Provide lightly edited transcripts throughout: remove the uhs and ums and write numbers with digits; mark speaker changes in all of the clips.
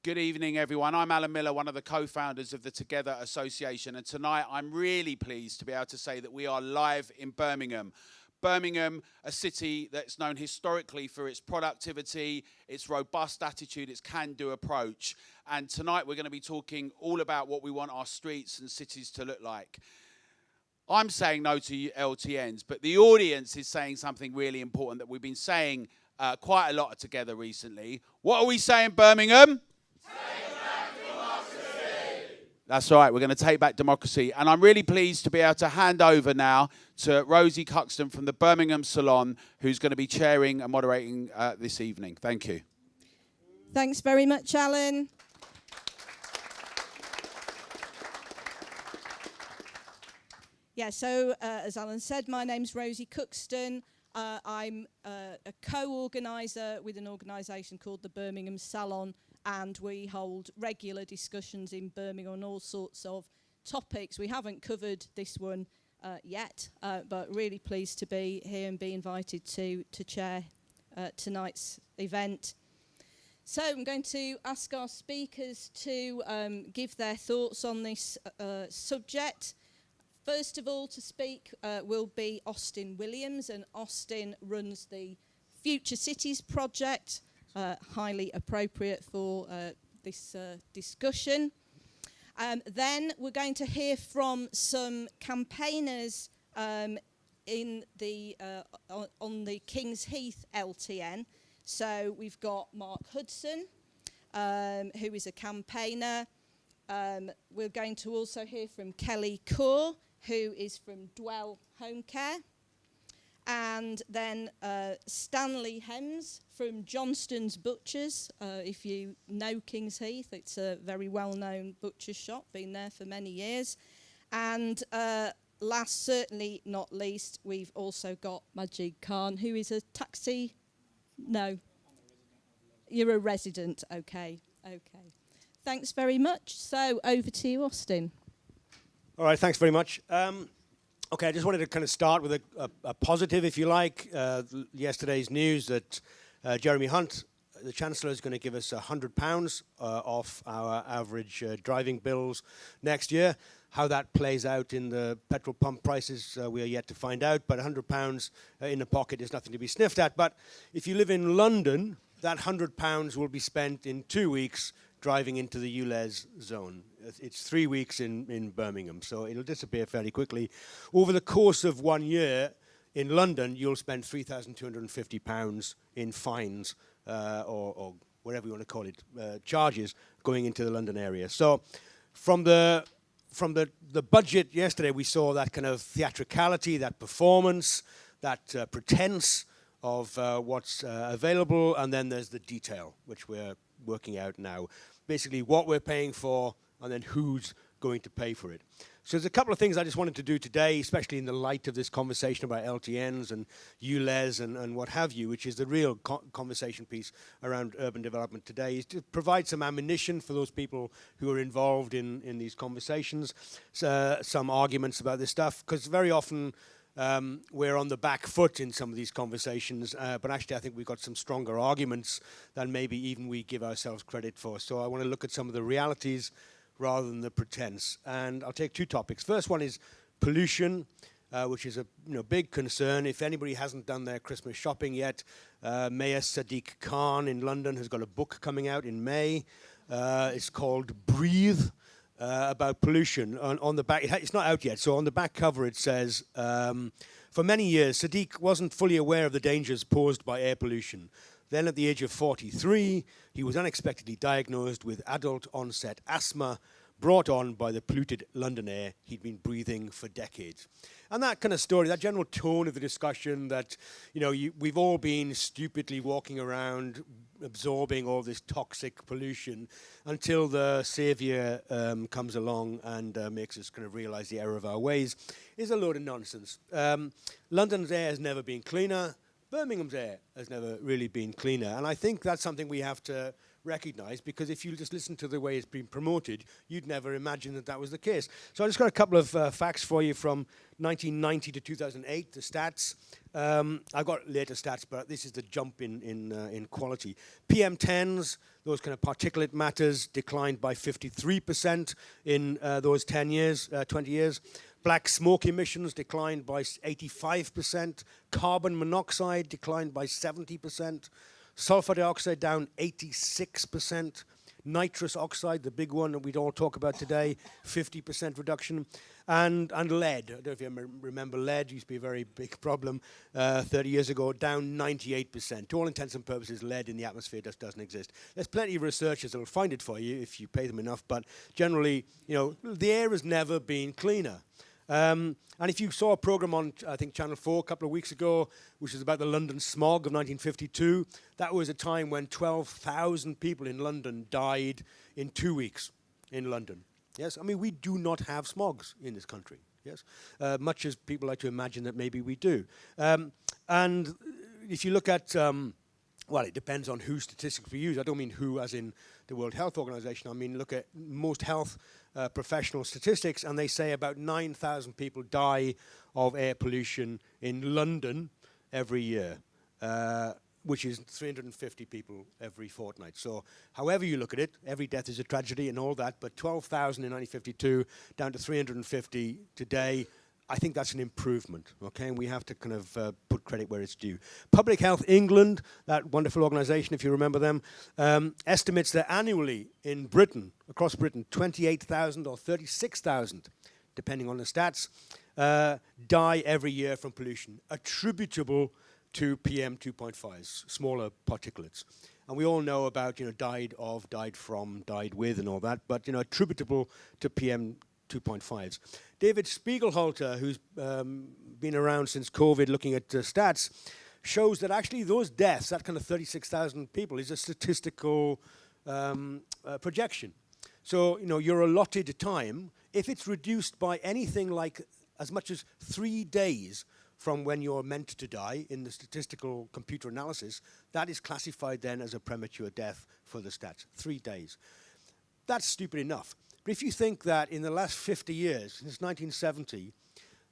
Speaker 1: Good evening, everyone. I'm Alan Miller, one of the co-founders of the Together Association, and tonight I'm really pleased to be able to say that we are live in Birmingham. Birmingham, a city that's known historically for its productivity, its robust attitude, its can-do approach. And tonight we're going to be talking all about what we want our streets and cities to look like. I'm saying no to LTNs, but the audience is saying something really important that we've been saying quite a lot together recently. What are we saying, Birmingham? Take back democracy. That's right, we're going to take back democracy. And I'm really pleased to be able to hand over now to Rosie Cuxton from the Birmingham Salon, who's going to be chairing and moderating this evening. Thank you.
Speaker 2: Thanks very much, Alan. Yeah, so as Alan said, my name's Rosie Cuxton. I'm a co-organiser with an organisation called the Birmingham Salon, and we hold regular discussions in Birmingham on all sorts of topics. We haven't covered this one yet, but really pleased to be here and be invited to chair tonight's event. So I'm going to ask our speakers to give their thoughts on this subject. First of all, to speak will be Austin Williams, and Austin runs the Future Cities project, highly appropriate for this discussion. Then we're going to hear from some campaigners in the on the Kings Heath LTN. So we've got Mark Hudson, who is a campaigner. We're going to also hear from Kelly Kaur, who is from Dwell Home Care, and then Stanley Hems from Johnston's Butchers. If you know Kings Heath, it's a very well-known butcher's shop, been there for many years. And last, certainly not least, we've also got Majid Khan, who is a taxi... No. You're a resident, okay. Thanks very much. So over to you, Austin.
Speaker 3: All right, thanks very much. Okay, I just wanted to kind of start with a positive, if you like. Yesterday's news that Jeremy Hunt, the Chancellor, is going to give us £100 off our average driving bills next year. How that plays out in the petrol pump prices, we are yet to find out, but £100 in the pocket is nothing to be sniffed at. But if you live in London, that £100 will be spent in 2 weeks driving into the ULEZ zone. It's 3 weeks in Birmingham, so it'll disappear fairly quickly. Over the course of 1 year in London, you'll spend £3,250 in fines or whatever you want to call it, charges going into the London area. So from the budget yesterday, we saw that kind of theatricality, that performance, that pretense of what's available, and then there's the detail, which we're working out now. Basically what we're paying for, and then who's going to pay for it. So there's a couple of things I just wanted to do today, especially in the light of this conversation about LTNs and ULEZ and what have you, which is the real conversation piece around urban development today, is to provide some ammunition for those people who are involved in these conversations, some arguments about this stuff, because very often we're on the back foot in some of these conversations, but actually I think we've got some stronger arguments than maybe even we give ourselves credit for. So I want to look at some of the realities rather than the pretense. And I'll take two topics. First one is pollution, which is a big concern. If anybody hasn't done their Christmas shopping yet, Mayor Sadiq Khan in London has got a book coming out in May. It's called Breathe. About pollution. On the back, it's not out yet, so on the back cover it says, for many years, Sadiq wasn't fully aware of the dangers posed by air pollution. Then at the age of 43, he was unexpectedly diagnosed with adult-onset asthma, brought on by the polluted London air he'd been breathing for decades. And that kind of story, that general tone of the discussion that, we've all been stupidly walking around absorbing all this toxic pollution until the savior comes along and makes us kind of realize the error of our ways, is a load of nonsense. London's air has never been cleaner. Birmingham's air has never really been cleaner. And I think that's something we have to recognise, because if you just listen to the way it's been promoted, you'd never imagine that that was the case. So I just got a couple of facts for you from 1990 to 2008, the stats. I've got later stats, but this is the jump in quality. PM10s, those kind of particulate matters, declined by 53% in those 20 years. Black smoke emissions declined by 85%. Carbon monoxide declined by 70%. Sulfur dioxide down 86%. Nitrous oxide, the big one that we'd all talk about today, 50% reduction. And lead, I don't know if you remember lead, used to be a very big problem 30 years ago, down 98%. To all intents and purposes, lead in the atmosphere just doesn't exist. There's plenty of researchers that will find it for you if you pay them enough, but generally, the air has never been cleaner. And if you saw a program on, I think, Channel 4 a couple of weeks ago, which was about the London smog of 1952, that was a time when 12,000 people in London died in 2 weeks in London. Yes, I mean, we do not have smogs in this country, yes, much as people like to imagine that maybe we do. And if you look at, well, it depends on whose statistics we use. I don't mean who as in the World Health Organization. I mean, look at most health professional statistics, and they say about 9,000 people die of air pollution in London every year, which is 350 people every fortnight. So however you look at it, every death is a tragedy and all that, but 12,000 in 1952 down to 350 today, I think that's an improvement, okay? And we have to kind of put credit where it's due. Public Health England, that wonderful organization, if you remember them, estimates that annually in Britain, across Britain, 28,000 or 36,000, depending on the stats, die every year from pollution, attributable to PM 2.5s, smaller particulates. And we all know about, died of, died from, died with, and all that, but, attributable to PM 2.5s. David Spiegelhalter, who's been around since COVID looking at stats, shows that actually those deaths, that kind of 36,000 people, is a statistical projection. So, your allotted time, if it's reduced by anything like as much as 3 days from when you're meant to die in the statistical computer analysis, that is classified then as a premature death for the stats. 3 days. That's stupid enough. But if you think that in the last 50 years, since 1970,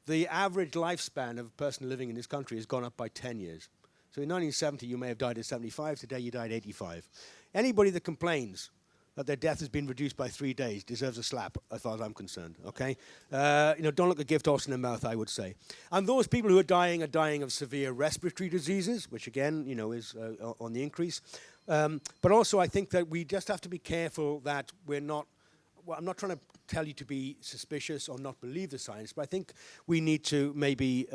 Speaker 3: the average lifespan of a person living in this country has gone up by 10 years. So in 1970, you may have died at 75. Today, you died at 85. Anybody that complains that their death has been reduced by 3 days deserves a slap, as far as I'm concerned, okay? Don't look a gift horse in the mouth, I would say. And those people who are dying of severe respiratory diseases, which again, is on the increase. But also, I think that we just have to be careful that we're not, well, I'm not trying to tell you to be suspicious or not believe the science, but I think we need to maybe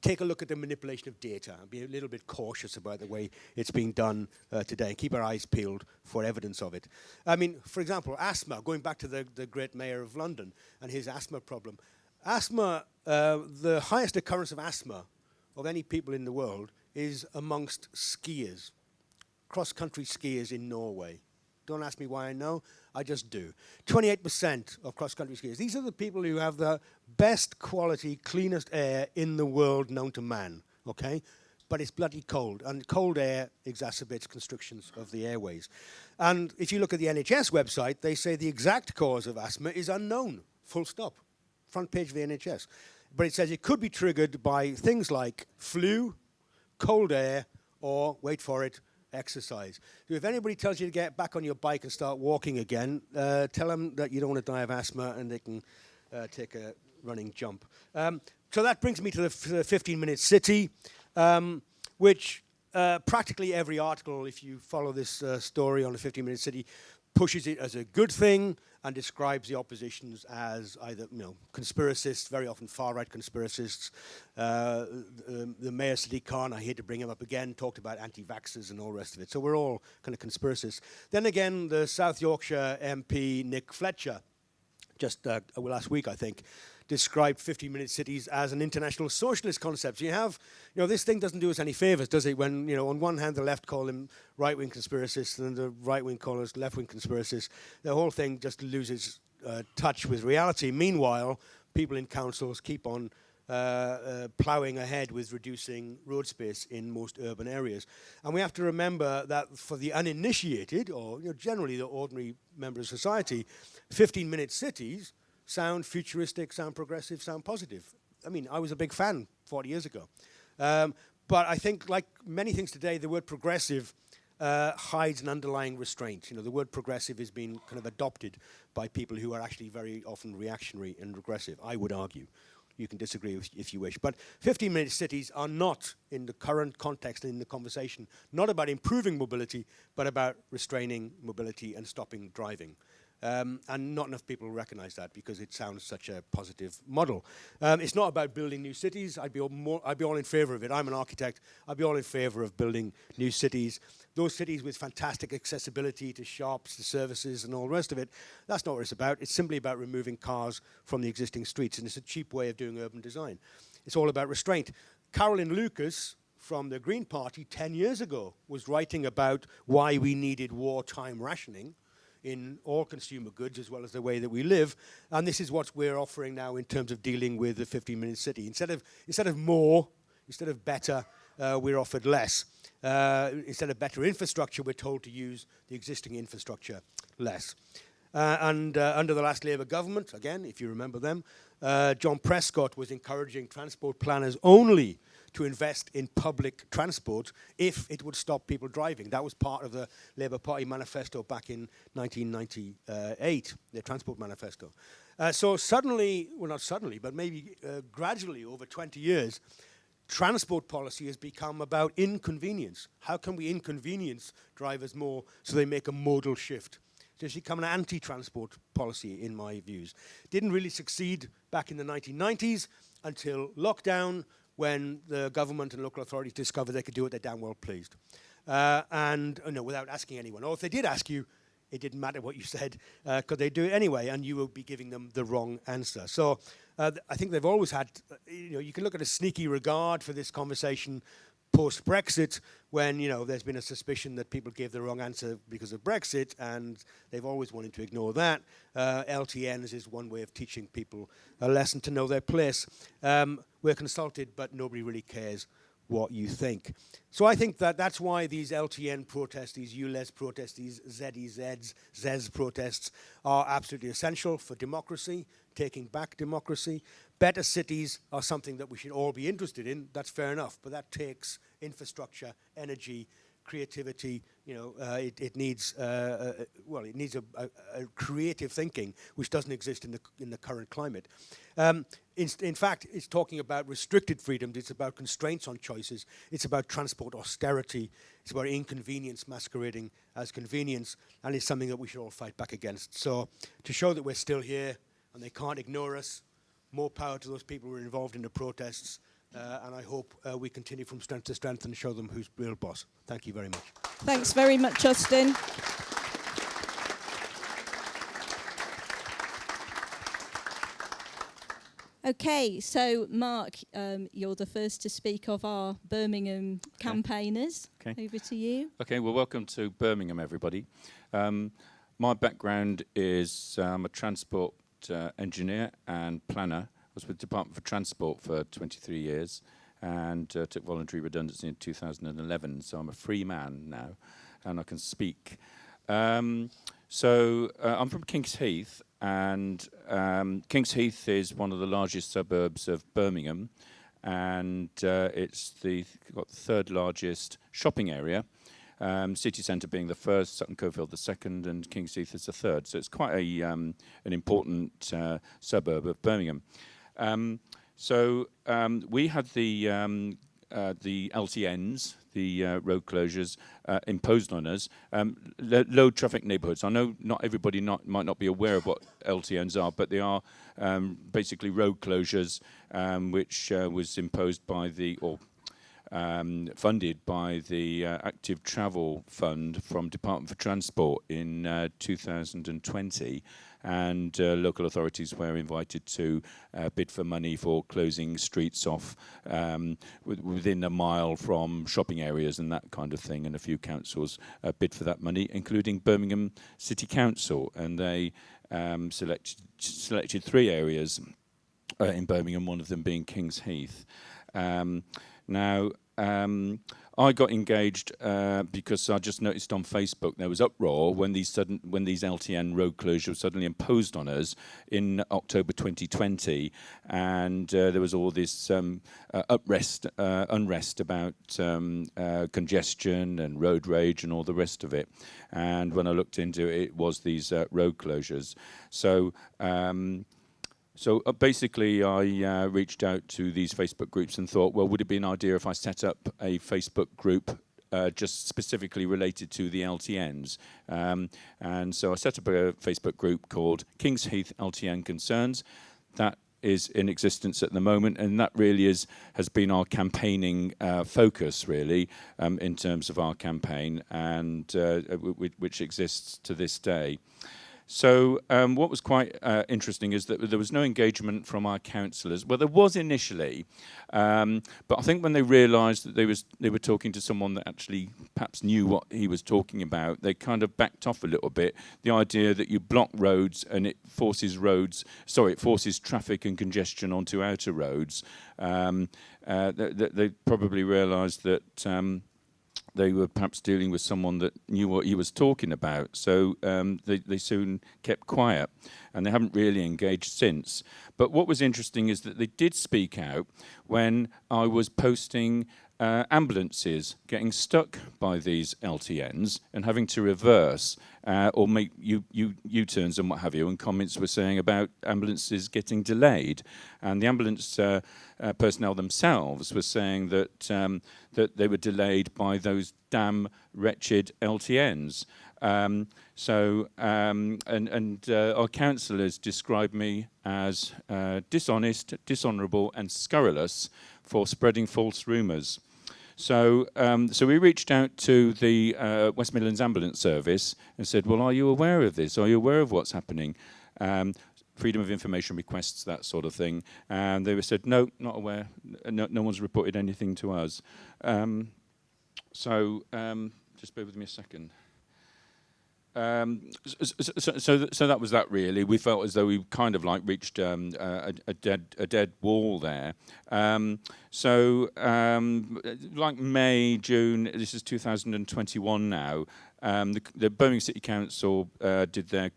Speaker 3: take a look at the manipulation of data and be a little bit cautious about the way it's being done today and keep our eyes peeled for evidence of it. I mean, for example, asthma, going back to the great mayor of London and his asthma problem. Asthma, the highest occurrence of asthma of any people in the world is amongst skiers, cross-country skiers in Norway. Don't ask me why I know, I just do. 28% of cross-country skiers. These are the people who have the best quality, cleanest air in the world known to man, okay? But it's bloody cold, and cold air exacerbates constrictions of the airways. And if you look at the NHS website, they say the exact cause of asthma is unknown, full stop. Front page of the NHS. But it says it could be triggered by things like flu, cold air, or, wait for it, exercise. So if anybody tells you to get back on your bike and start walking again, tell them that you don't want to die of asthma and they can take a running jump. So that brings me to the 15-minute city, which practically every article, if you follow this story on the 15-minute city, pushes it as a good thing and describes the oppositions as either, conspiracists, very often far-right conspiracists. The Mayor Sadiq Khan, I hate to bring him up again, talked about anti-vaxxers and all the rest of it. So we're all kind of conspiracists. Then again, the South Yorkshire MP, Nick Fletcher, just last week, I think, described 15-minute cities as an international socialist concept. So you have, this thing doesn't do us any favors, does it? When, on one hand, the left call them right-wing conspiracists, and the right-wing call us left-wing conspiracists. The whole thing just loses touch with reality. Meanwhile, people in councils keep on ploughing ahead with reducing road space in most urban areas. And we have to remember that for the uninitiated, or generally the ordinary member of society, 15-minute cities sound futuristic, sound progressive, sound positive. I mean, I was a big fan 40 years ago. But I think, like many things today, the word progressive hides an underlying restraint. The word progressive has been kind of adopted by people who are actually very often reactionary and regressive, I would argue. You can disagree if you wish. But 15-minute cities are not, in the current context and in the conversation, not about improving mobility, but about restraining mobility and stopping driving. And not enough people recognize that because it sounds such a positive model. It's not about building new cities. I'd be all in favor of it. I'm an architect. I'd be all in favor of building new cities. Those cities with fantastic accessibility to shops, to services, and all the rest of it, that's not what it's about. It's simply about removing cars from the existing streets, and it's a cheap way of doing urban design. It's all about restraint. Carolyn Lucas, from the Green Party 10 years ago, was writing about why we needed wartime rationing in all consumer goods as well as the way that we live. And this is what we're offering now in terms of dealing with the 15-minute city. Instead of more, instead of better, we're offered less. Instead of better infrastructure, we're told to use the existing infrastructure less. Under the last Labour government, again, if you remember them, John Prescott was encouraging transport planners only to invest in public transport if it would stop people driving. That was part of the Labour Party manifesto back in 1998, their transport manifesto. So suddenly, well not suddenly, but maybe gradually over 20 years, transport policy has become about inconvenience. How can we inconvenience drivers more so they make a modal shift? It's become an anti-transport policy, in my views. Didn't really succeed back in the 1990s until lockdown, when the government and local authorities discovered they could do what they damn well pleased. Without asking anyone. Or if they did ask you, it didn't matter what you said, because they'd do it anyway, and you would be giving them the wrong answer. So I think they've always had, you can look at a sneaky regard for this conversation post-Brexit, when there's been a suspicion that people gave the wrong answer because of Brexit, and they've always wanted to ignore that. LTNs is one way of teaching people a lesson to know their place. We're consulted, but nobody really cares what you think. So I think that's why these LTN protests, these ULEZ protests, these ZEZs, ZEZ protests are absolutely essential for democracy, taking back democracy. Better cities are something that we should all be interested in. That's fair enough, but that takes infrastructure, energy, creativity. It needs a creative thinking which doesn't exist in the current climate. In fact, it's talking about restricted freedoms. It's about constraints on choices. It's about transport austerity. It's about inconvenience masquerading as convenience, and it's something that we should all fight back against. So to show that we're still here and they can't ignore us, more power to those people who are involved in the protests, and I hope we continue from strength to strength and show them who's real boss. Thank you very much.
Speaker 2: Thanks very much, Justin. Okay, so Mark, you're the first to speak of our Birmingham campaigners.
Speaker 4: Okay.
Speaker 2: Over to you.
Speaker 4: Okay, well, welcome to Birmingham, everybody. My background is I'm a transport engineer and planner. I was with the Department for Transport for 23 years and took voluntary redundancy in 2011. So I'm a free man now and I can speak. I'm from King's Heath, and King's Heath is one of the largest suburbs of Birmingham, and it's got the third largest shopping area. City Centre being the first, Sutton Coldfield the second, and King's Heath is the third. So it's quite an important suburb of Birmingham. We had the LTNs, the road closures, imposed on us. Low traffic neighbourhoods. I know not everybody might not be aware of what LTNs are, but they are basically road closures, which was imposed by funded by the Active Travel Fund from Department for Transport in 2020, and local authorities were invited to bid for money for closing streets off within a mile from shopping areas and that kind of thing, and a few councils bid for that money, including Birmingham City Council, and they selected 3 areas. in Birmingham, one of them being King's Heath. Now, I got engaged because I just noticed on Facebook there was uproar when these LTN road closures were suddenly imposed on us in October 2020, and there was all this unrest about congestion and road rage and all the rest of it. And when I looked into it, it was these road closures. So. Basically, I reached out to these Facebook groups and thought, well, would it be an idea if I set up a Facebook group just specifically related to the LTNs? And so I set up a Facebook group called King's Heath LTN Concerns. That is in existence at the moment, and that really has been our campaigning focus, really, in terms of our campaign, and which exists to this day. So what was quite interesting is that there was no engagement from our councillors. Well, there was initially, but I think when they realised that they were talking to someone that actually perhaps knew what he was talking about, they kind of backed off a little bit. The idea that you block roads and it forces traffic and congestion onto outer roads. They probably realised that. They were perhaps dealing with someone that knew what he was talking about. So they soon kept quiet, and they haven't really engaged since. But what was interesting is that they did speak out when I was posting ambulances getting stuck by these LTNs and having to reverse or make U-turns and what have you, and comments were saying about ambulances getting delayed. And the ambulance personnel themselves were saying that that they were delayed by those damn wretched LTNs. Our councillors described me as dishonest, dishonourable and scurrilous for spreading false rumours. So we reached out to the West Midlands Ambulance Service and said, well, are you aware of this? Are you aware of what's happening? Freedom of information requests, that sort of thing. And they said, no, not aware. No one's reported anything to us. Just bear with me a second. So that was that, really. We felt as though we kind of like reached a dead wall there. Like May, June, this is 2021 now, the Birmingham City Council did their own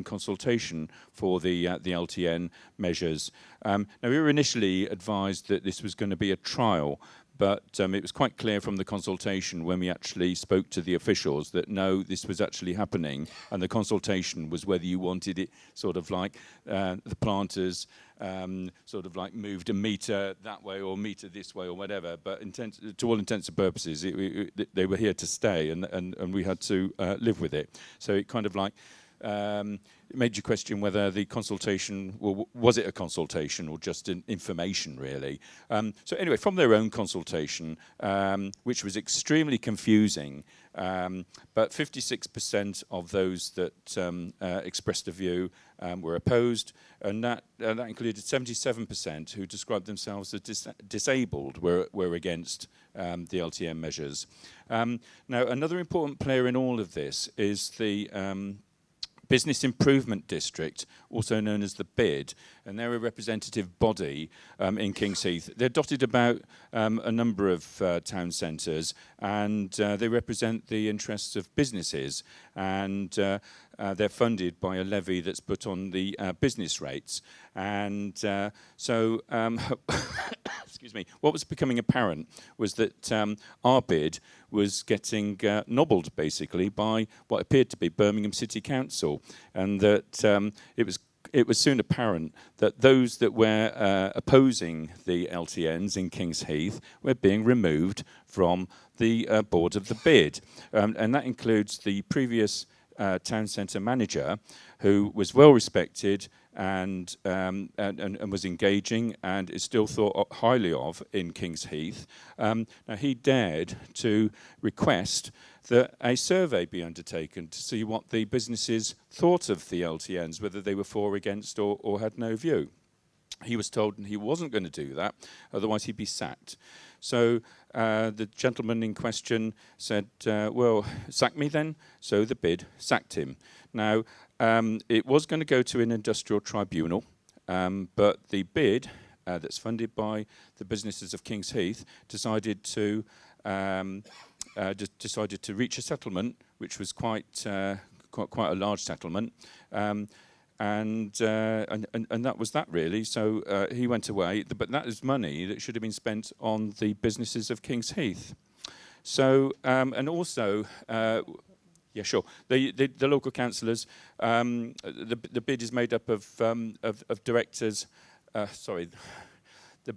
Speaker 4: consultation for the LTN measures. Now, we were initially advised that this was going to be a trial, but it was quite clear from the consultation when we actually spoke to the officials that no, this was actually happening, and the consultation was whether you wanted it sort of like the planters sort of like moved a metre that way or metre this way or whatever, but to all intents and purposes they were here to stay, and we had to live with it. So it kind of like it made you question whether the consultation, was it a consultation or just an information, really? So anyway, from their own consultation, which was extremely confusing, but 56% of those that expressed a view were opposed, and that included 77% who described themselves as disabled were against the LTM measures. Now, another important player in all of this is the Business Improvement District, also known as the BID, and they're a representative body in King's Heath. They're dotted about a number of town centres, and they represent the interests of businesses, and they're funded by a levy that's put on the business rates. And excuse me, what was becoming apparent was that our bid was getting nobbled, basically, by what appeared to be Birmingham City Council, and that it was soon apparent that those that were opposing the LTNs in King's Heath were being removed from the board of the bid. And that includes the previous town centre manager, who was well respected and was engaging and is still thought highly of in King's Heath. Now, he dared to request that a survey be undertaken to see what the businesses thought of the LTNs, whether they were for, against, or had no view. He was told he wasn't going to do that, otherwise he'd be sacked. So the gentleman in question said, well, sack me then. So the bid sacked him. Now, it was going to go to an industrial tribunal, But the bid that's funded by the businesses of Kings Heath decided to reach a settlement, which was quite a large settlement. And that was that really. So he went away, but that is money that should have been spent on the businesses of Kings Heath. So and also, yeah, sure. The local councillors. The bid is made up of directors. Sorry, the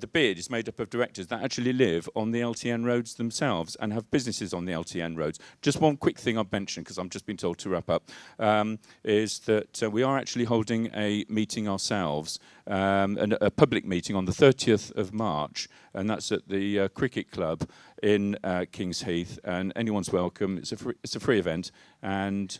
Speaker 4: bid is made up of directors that actually live on the LTN roads themselves and have businesses on the LTN roads. Just one quick thing I've mentioned, because I've just been told to wrap up, is that we are actually holding a meeting ourselves, a public meeting on the 30th of March, and that's at the cricket club in Kings Heath, and anyone's welcome. It's a free event, and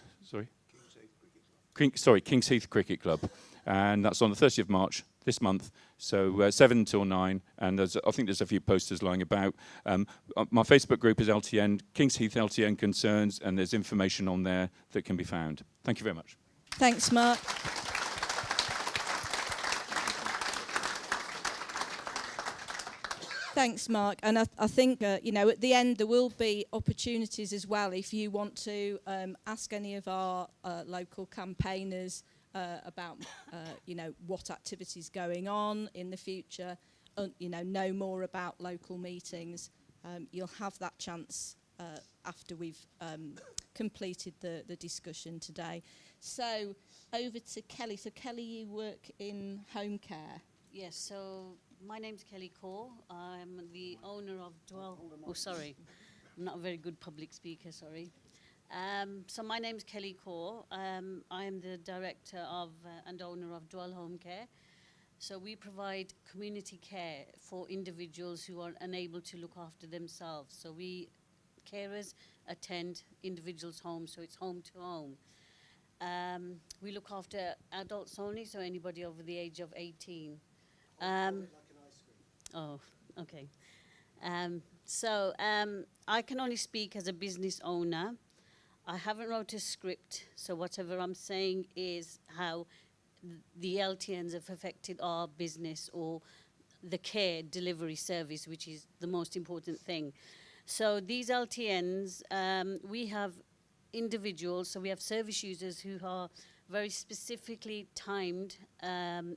Speaker 4: Kings Heath Cricket Club, and that's on the 30th of March this month, so 7 till 9, and I think there's a few posters lying about. My Facebook group is LTN, Kings Heath LTN Concerns, and there's information on there that can be found. Thank you very much.
Speaker 2: Thanks, Mark. Thanks, Mark. And I think, you know, at the end there will be opportunities as well if you want to ask any of our local campaigners about, you know, what activities going on in the future, you know more about local meetings. You'll have that chance after we've completed the discussion today. So over to Kelly. So Kelly, you work in home care.
Speaker 5: Yes, so my name's Kelly Kaur. I'm the owner of Dwell. Oh, sorry. I'm not a very good public speaker, sorry. So my name's Kelly Kaur. I am the director of and owner of Dwell Home Care. So we provide community care for individuals who are unable to look after themselves. So we carers attend individuals' homes, so it's home to home. We look after adults only, so anybody over the age of 18. Oh, okay. So I can only speak as a business owner. I haven't wrote a script, so whatever I'm saying is how the LTNs have affected our business or the care delivery service, which is the most important thing. So these LTNs, we have individuals, so we have service users who are very specifically timed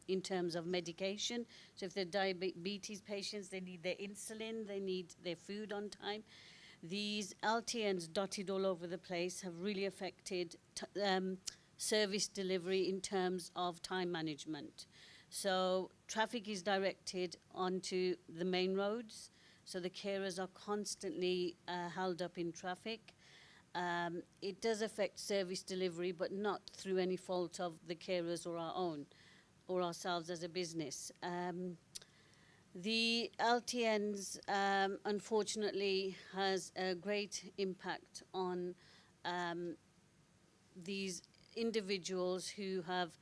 Speaker 5: in terms of medication. So if they're diabetes patients, they need their insulin, they need their food on time. These LTNs dotted all over the place have really affected service delivery in terms of time management. So traffic is directed onto the main roads, so the carers are constantly held up in traffic. It does affect service delivery, but not through any fault of the carers or our own, or ourselves as a business. The LTNs, unfortunately, has a great impact on these individuals who have,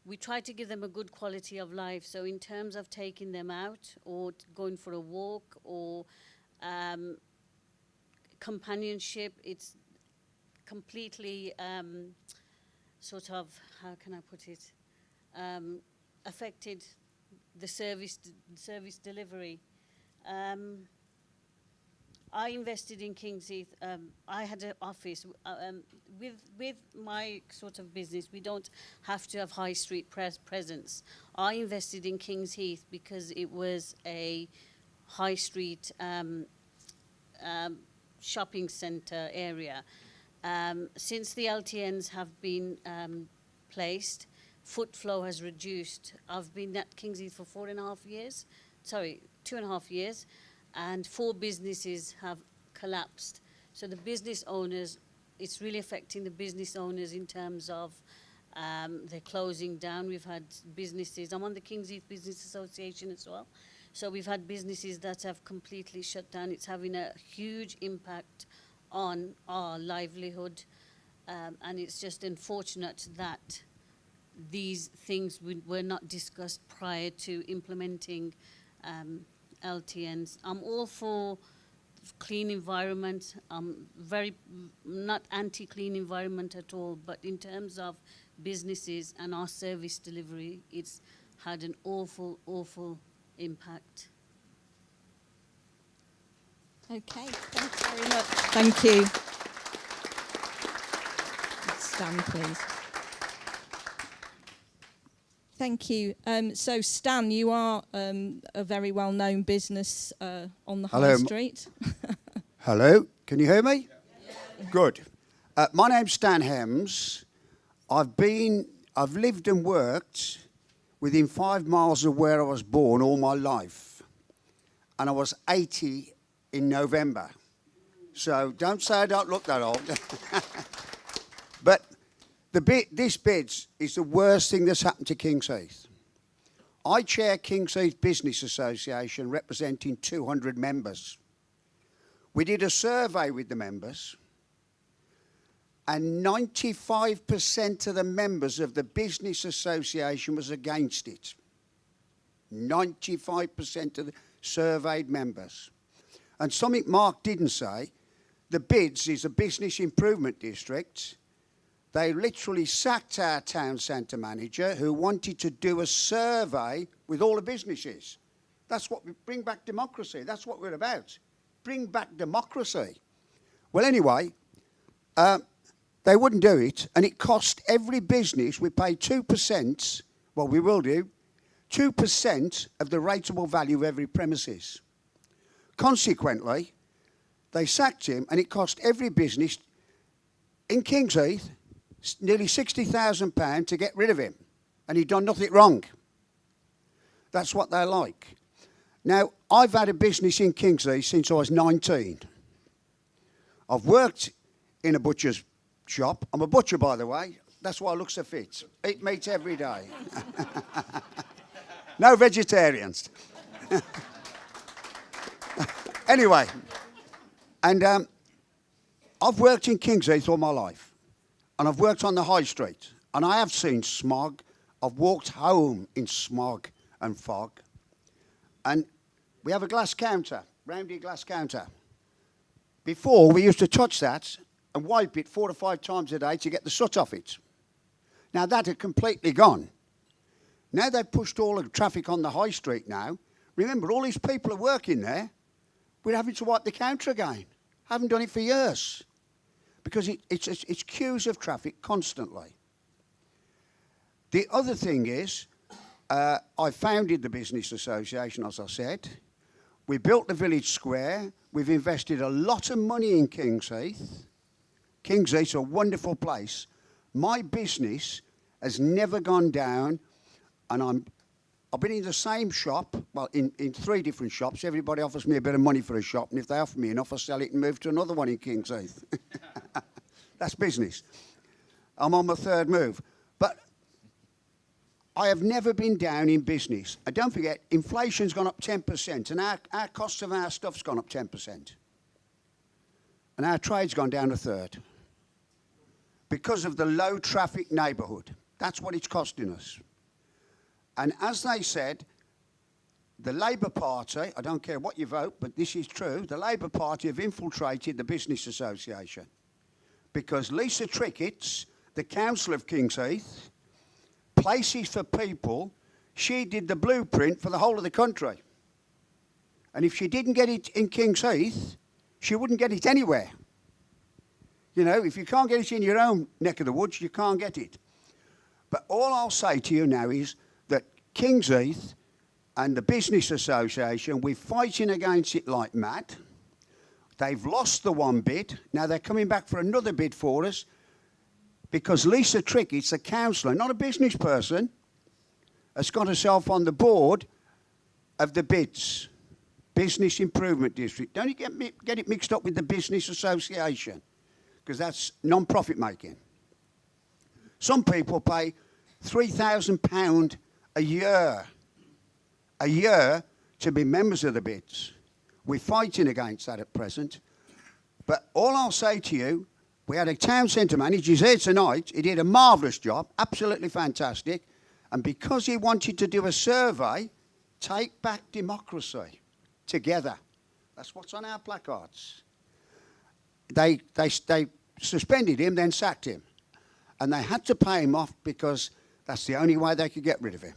Speaker 5: we try to give them a good quality of life. So in terms of taking them out or going for a walk or companionship, it's completely sort of, how can I put it, affected the service delivery. I invested in Kings Heath. I had an office. With my sort of business, we don't have to have high street presence. I invested in Kings Heath because it was a high street shopping centre area. Since the LTNs have been placed, foot flow has reduced. I've been at Kings Heath for 2.5 years, and 4 businesses have collapsed. So the business owners, it's really affecting the business owners in terms of they're closing down. We've had businesses, I'm on the Kings Heath Business Association as well, so we've had businesses that have completely shut down. It's having a huge impact on our livelihood, and it's just unfortunate that these things were not discussed prior to implementing LTNs. I'm all for clean environment. I'm not anti-clean environment at all, but in terms of businesses and our service delivery. It's had an awful, awful impact.
Speaker 2: Okay, thanks very much. Thank you. Stand, please. Thank you. So, Stan, you are a very well-known business on the High Street.
Speaker 6: Hello, can you hear me? Yeah. Good. My name's Stan Hems. I've lived and worked within 5 miles of where I was born all my life. And I was 80 in November. So don't say I don't look that old. But this bid is the worst thing that's happened to King's Heath. I chair King's Heath Business Association representing 200 members. We did a survey with the members, and 95% of the members of the Business Association was against it. 95% of the surveyed members. And something Mark didn't say, the BIDS is a business improvement district. They literally sacked our town centre manager who wanted to do a survey with all the businesses. That's what we bring back democracy. That's what we're about. Bring back democracy. Well, anyway, they wouldn't do it, and it cost every business, we pay 2%, well, we will do, 2% of the rateable value of every premises. Consequently, they sacked him, and it cost every business in King's Heath nearly £60,000 to get rid of him, and he'd done nothing wrong. That's what they're like. Now, I've had a business in King's Heath since I was 19. I've worked in a butcher's shop. I'm a butcher, by the way. That's why I look so fit. Eat meat every day. No vegetarians. Anyway, and I've worked in King's Heath all my life. And I've worked on the high street. And I have seen smog. I've walked home in smog and fog. And we have a glass counter, roundy glass counter. Before, we used to touch that and wipe it 4 or 5 times a day to get the soot off it. Now, that had completely gone. Now they've pushed all the traffic on the high street now. Remember, all these people are working there. We're having to wipe the counter again. Haven't done it for years. Because it's queues of traffic constantly. The other thing is, I founded the Business Association, as I said. We built the village square. We've invested a lot of money in King's Heath. King's Heath's a wonderful place. My business has never gone down, and I've been in the same shop, well, in 3 different shops. Everybody offers me a bit of money for a shop, and if they offer me enough, I sell it and move to another one in King's Heath. That's business. I'm on my 3rd move. But I have never been down in business. And don't forget, inflation's gone up 10%, and our cost of our stuff's gone up 10%. And our trade's gone down a 1/3. Because of the low traffic neighbourhood. That's what it's costing us. And as they said, the Labour Party, I don't care what you vote, but this is true, the Labour Party have infiltrated the Business Association. Because Lisa Trickett's, the council of King's Heath, places for people, she did the blueprint for the whole of the country. And if she didn't get it in King's Heath, she wouldn't get it anywhere. You know, if you can't get it in your own neck of the woods, you can't get it. But all I'll say to you now is that King's Heath and the Business Association, we're fighting against it like mad. They've lost the one bid. Now they're coming back for another bid for us because Lisa Trickett's a councillor, not a business person, has got herself on the board of the BIDS, Business Improvement District. Don't you get it mixed up with the Business Association, because that's non-profit making. Some people pay £3,000 a year to be members of the BIDS. We're fighting against that at present. But all I'll say to you, we had a town centre manager, he's here tonight, he did a marvellous job, absolutely fantastic, and because he wanted to do a survey, take back democracy, together. That's what's on our placards. They suspended him, then sacked him. and they had to pay him off because that's the only way they could get rid of him.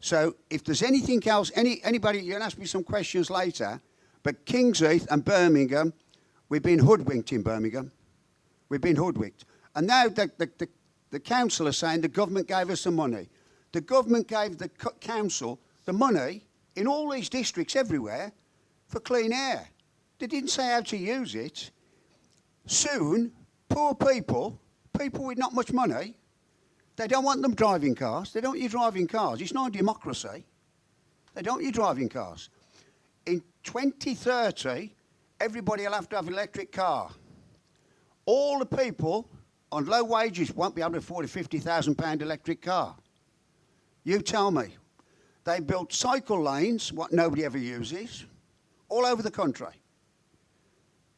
Speaker 6: So if there's anything else, anybody, you can ask me some questions later, but Kingsheath and Birmingham, we've been hoodwinked in Birmingham. We've been hoodwinked. And now the council are saying the government gave us the money. The government gave the council the money in all these districts everywhere for clean air. They didn't say how to use it. Soon, poor people with not much money, they don't want them driving cars. They don't want you driving cars. It's not a democracy. They don't want you driving cars. In 2030, everybody will have to have an electric car. All the people on low wages won't be able to afford a £50,000 electric car. You tell me. They built cycle lanes, what nobody ever uses, all over the country.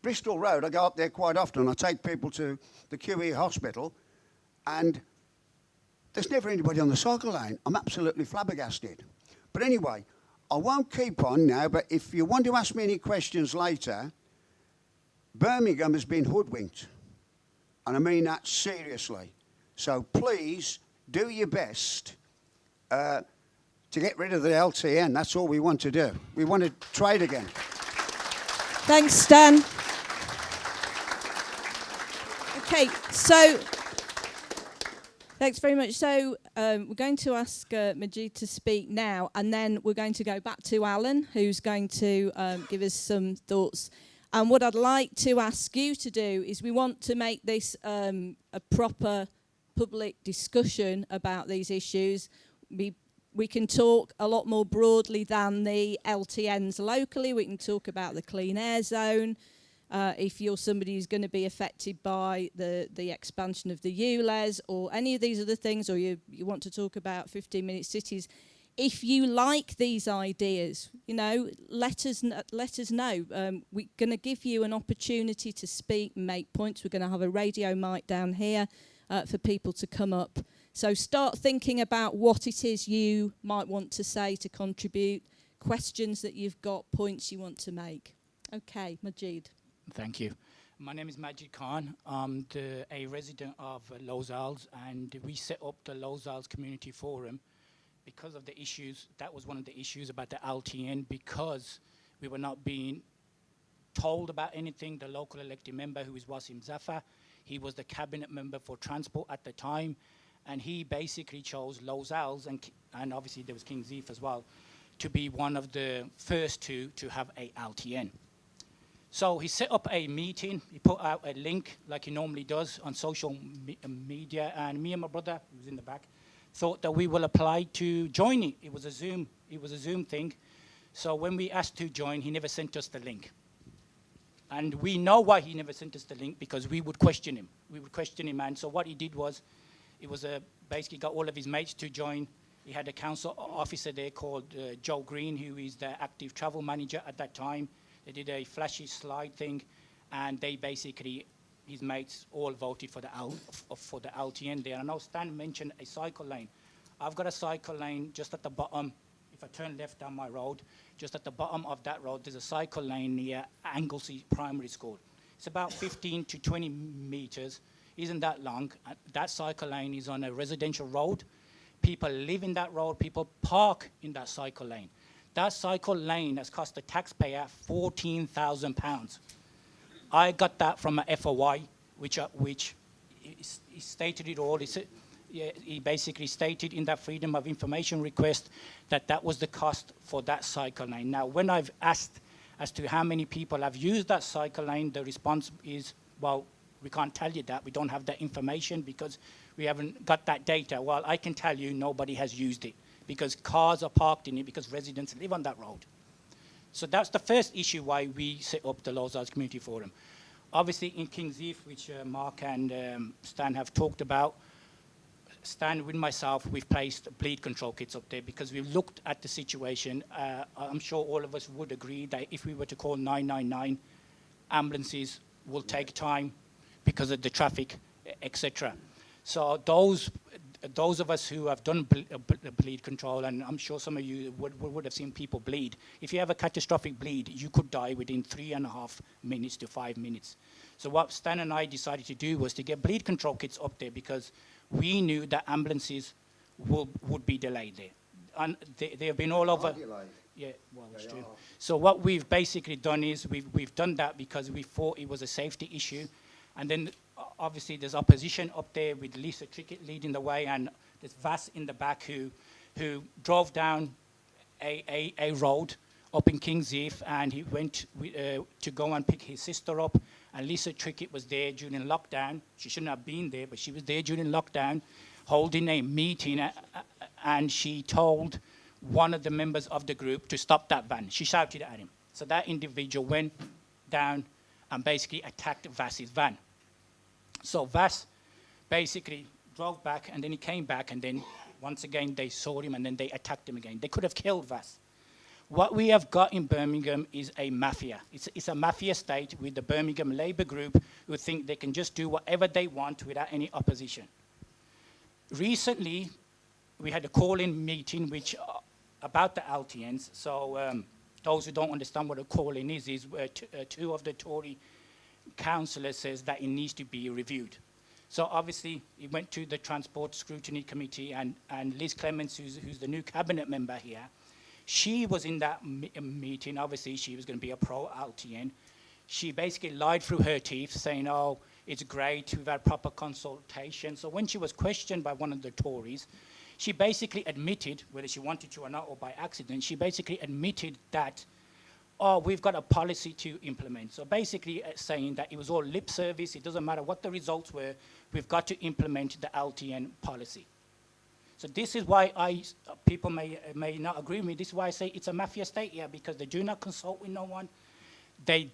Speaker 6: Bristol Road, I go up there quite often. I take people to the QE hospital, and there's never anybody on the cycle lane. I'm absolutely flabbergasted. But anyway, I won't keep on now, but if you want to ask me any questions later, Birmingham has been hoodwinked. And I mean that seriously. So please do your best to get rid of the LTN. That's all we want to do. We want to trade again.
Speaker 2: Thanks, Stan. Okay, so thanks very much. So we're going to ask Majid to speak now, and then we're going to go back to Alan, who's going to give us some thoughts. And what I'd like to ask you to do is we want to make this a proper public discussion about these issues. We can talk a lot more broadly than the LTNs locally. We can talk about the clean air zone. If you're somebody who's going to be affected by the expansion of the ULEZ or any of these other things, or you want to talk about 15-minute cities, if you like these ideas, you know, let us know. We're going to give you an opportunity to speak and make points. We're going to have a radio mic down here for people to come up. So start thinking about what it is you might want to say to contribute, questions that you've got, points you want to make. Okay, Majid.
Speaker 7: Thank you. My name is Majid Khan. I'm a resident of Los Als, and we set up the Los Als Community Forum because of the issues. That was one of the issues about the LTN, because we were not being told about anything. The local elected member, who is Wasim Zafar, he was the cabinet member for transport at the time, and he basically chose Los Als, and obviously there was Kingsheath as well, to be one of the first to have a LTN. So he set up a meeting. He put out a link like he normally does on social media, and me and my brother, who was in the back, thought that we will apply to join it. It was a Zoom thing. So when we asked to join, he never sent us the link. And we know why he never sent us the link, because we would question him. And so what he did was, it was basically got all of his mates to join. He had a council officer there called Joe Green, who is the active travel manager at that time. They did a flashy slide thing, and they basically, his mates all voted for the LTN there. And I know Stan mentioned a cycle lane. I've got a cycle lane just at the bottom. If I turn left down my road, just at the bottom of that road, there's a cycle lane near Anglesey Primary School. It's about 15 to 20 meters. Isn't that long? That cycle lane is on a residential road. People live in that road. People park in that cycle lane. That cycle lane has cost the taxpayer £14,000. I got that from a FOI, which he stated it all. He basically stated in that Freedom of Information request that was the cost for that cycle lane. Now, when I've asked as to how many people have used that cycle lane, the response is, well, we can't tell you that. We don't have that information because we haven't got that data. Well, I can tell you nobody has used it, because cars are parked in it, because residents live on that road. So that's the first issue why we set up the Los Als Community Forum. Obviously in Kingsheath, which Mark and Stan have talked about, Stan with myself, we've placed bleed control kits up there because we've looked at the situation. I'm sure all of us would agree that if we were to call 999, ambulances will take time because of the traffic, etc. So those those of us who have done bleed control, and I'm sure some of you would have seen people bleed. If you have a catastrophic bleed, you could die within 3.5 minutes to 5 minutes. So what Stan and I decided to do was to get bleed control kits up there, because we knew that ambulances would be delayed there. And they have been all over. Yeah, well, it's true. So what we've basically done is we've done that because we thought it was a safety issue. And then obviously there's opposition up there with Lisa Trickett leading the way, and there's Vass in the back who drove down a road up in King's Eve, and he went to go and pick his sister up. And Lisa Trickett was there during lockdown. She shouldn't have been there, but she was there during lockdown, holding a meeting, and she told one of the members of the group to stop that van. She shouted at him. So that individual went down and basically attacked Vass's van. So Vass basically drove back, and then he came back, and then once again they saw him, and then they attacked him again. They could have killed Vass. What we have got in Birmingham is a mafia. It's a mafia state with the Birmingham Labour group who think they can just do whatever they want without any opposition. Recently, we had a call-in meeting about the LTNs. So those who don't understand what a call-in is two of the Tory councillors says that it needs to be reviewed. So obviously, it went to the Transport Scrutiny Committee, and Liz Clements, who's the new cabinet member here, she was in that meeting. Obviously, she was going to be a pro-LTN. She basically lied through her teeth, saying, oh, it's great, we've had proper consultation. So when she was questioned by one of the Tories, she basically admitted, whether she wanted to or not, or by accident, she basically admitted that, oh, we've got a policy to implement. So basically saying that it was all lip service, it doesn't matter what the results were, we've got to implement the LTN policy. So this is why people may not agree with me, this is why I say it's a mafia state here, because they do not consult with no one. They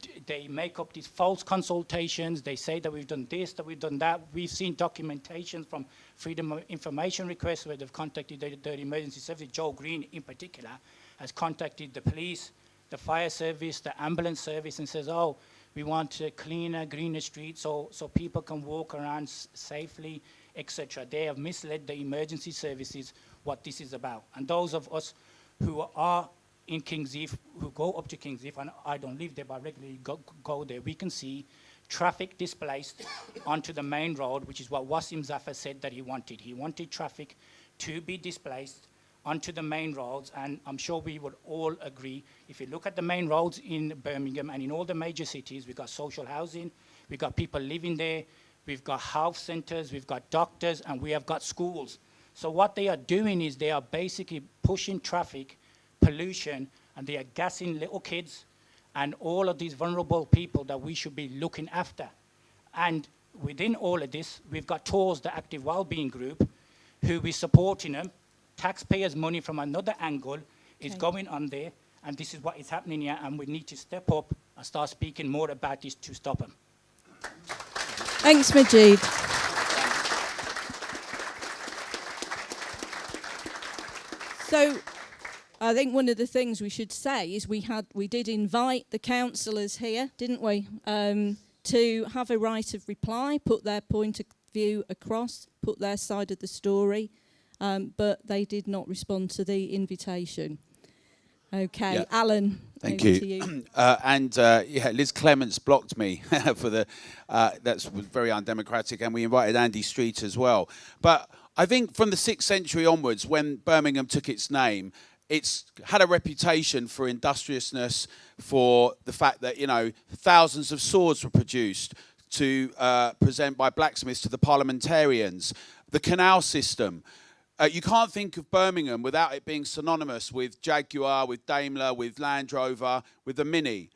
Speaker 7: make up these false consultations. They say that we've done this, that we've done that. We've seen documentation from Freedom of Information requests where they've contacted the emergency service. Joe Green, in particular, has contacted the police, the fire service, the ambulance service, and says, oh, we want a cleaner, greener street so people can walk around safely, etc. They have misled the emergency services what this is about. And those of us who are in King's Eve, who go up to King's Eve, and I don't live there, but I regularly go there, we can see traffic displaced onto the main road, which is what Wasim Zafar said that he wanted. He wanted traffic to be displaced onto the main roads, and I'm sure we would all agree. If you look at the main roads in Birmingham and in all the major cities, we've got social housing, we've got people living there, we've got health centers, we've got doctors, and we have got schools. So what they are doing is they are basically pushing traffic, pollution, and they are gassing little kids and all of these vulnerable people that we should be looking after. And within all of this, we've got TORS, the Active Wellbeing Group, who is supporting them. Taxpayers' money from another angle is going on there, and this is what is happening here, and we need to step up and start speaking more about this to stop them.
Speaker 2: Thanks, Majid. So I think one of the things we should say is we did invite the councillors here, didn't we, to have a right of reply, put their point of view across, put their side of the story, but they did not respond to the invitation. Okay, yeah. Alan,
Speaker 1: thank
Speaker 2: over
Speaker 1: you.
Speaker 2: To you.
Speaker 1: Yeah, Liz Clements blocked me for the. That's very undemocratic, and we invited Andy Street as well. But I think from the 6th century onwards, when Birmingham took its name, it's had a reputation for industriousness, for the fact that, you know, thousands of swords were produced to present by blacksmiths to the parliamentarians, the canal system. You can't think of Birmingham without it being synonymous with Jaguar, with Daimler, with Land Rover, with the Mini.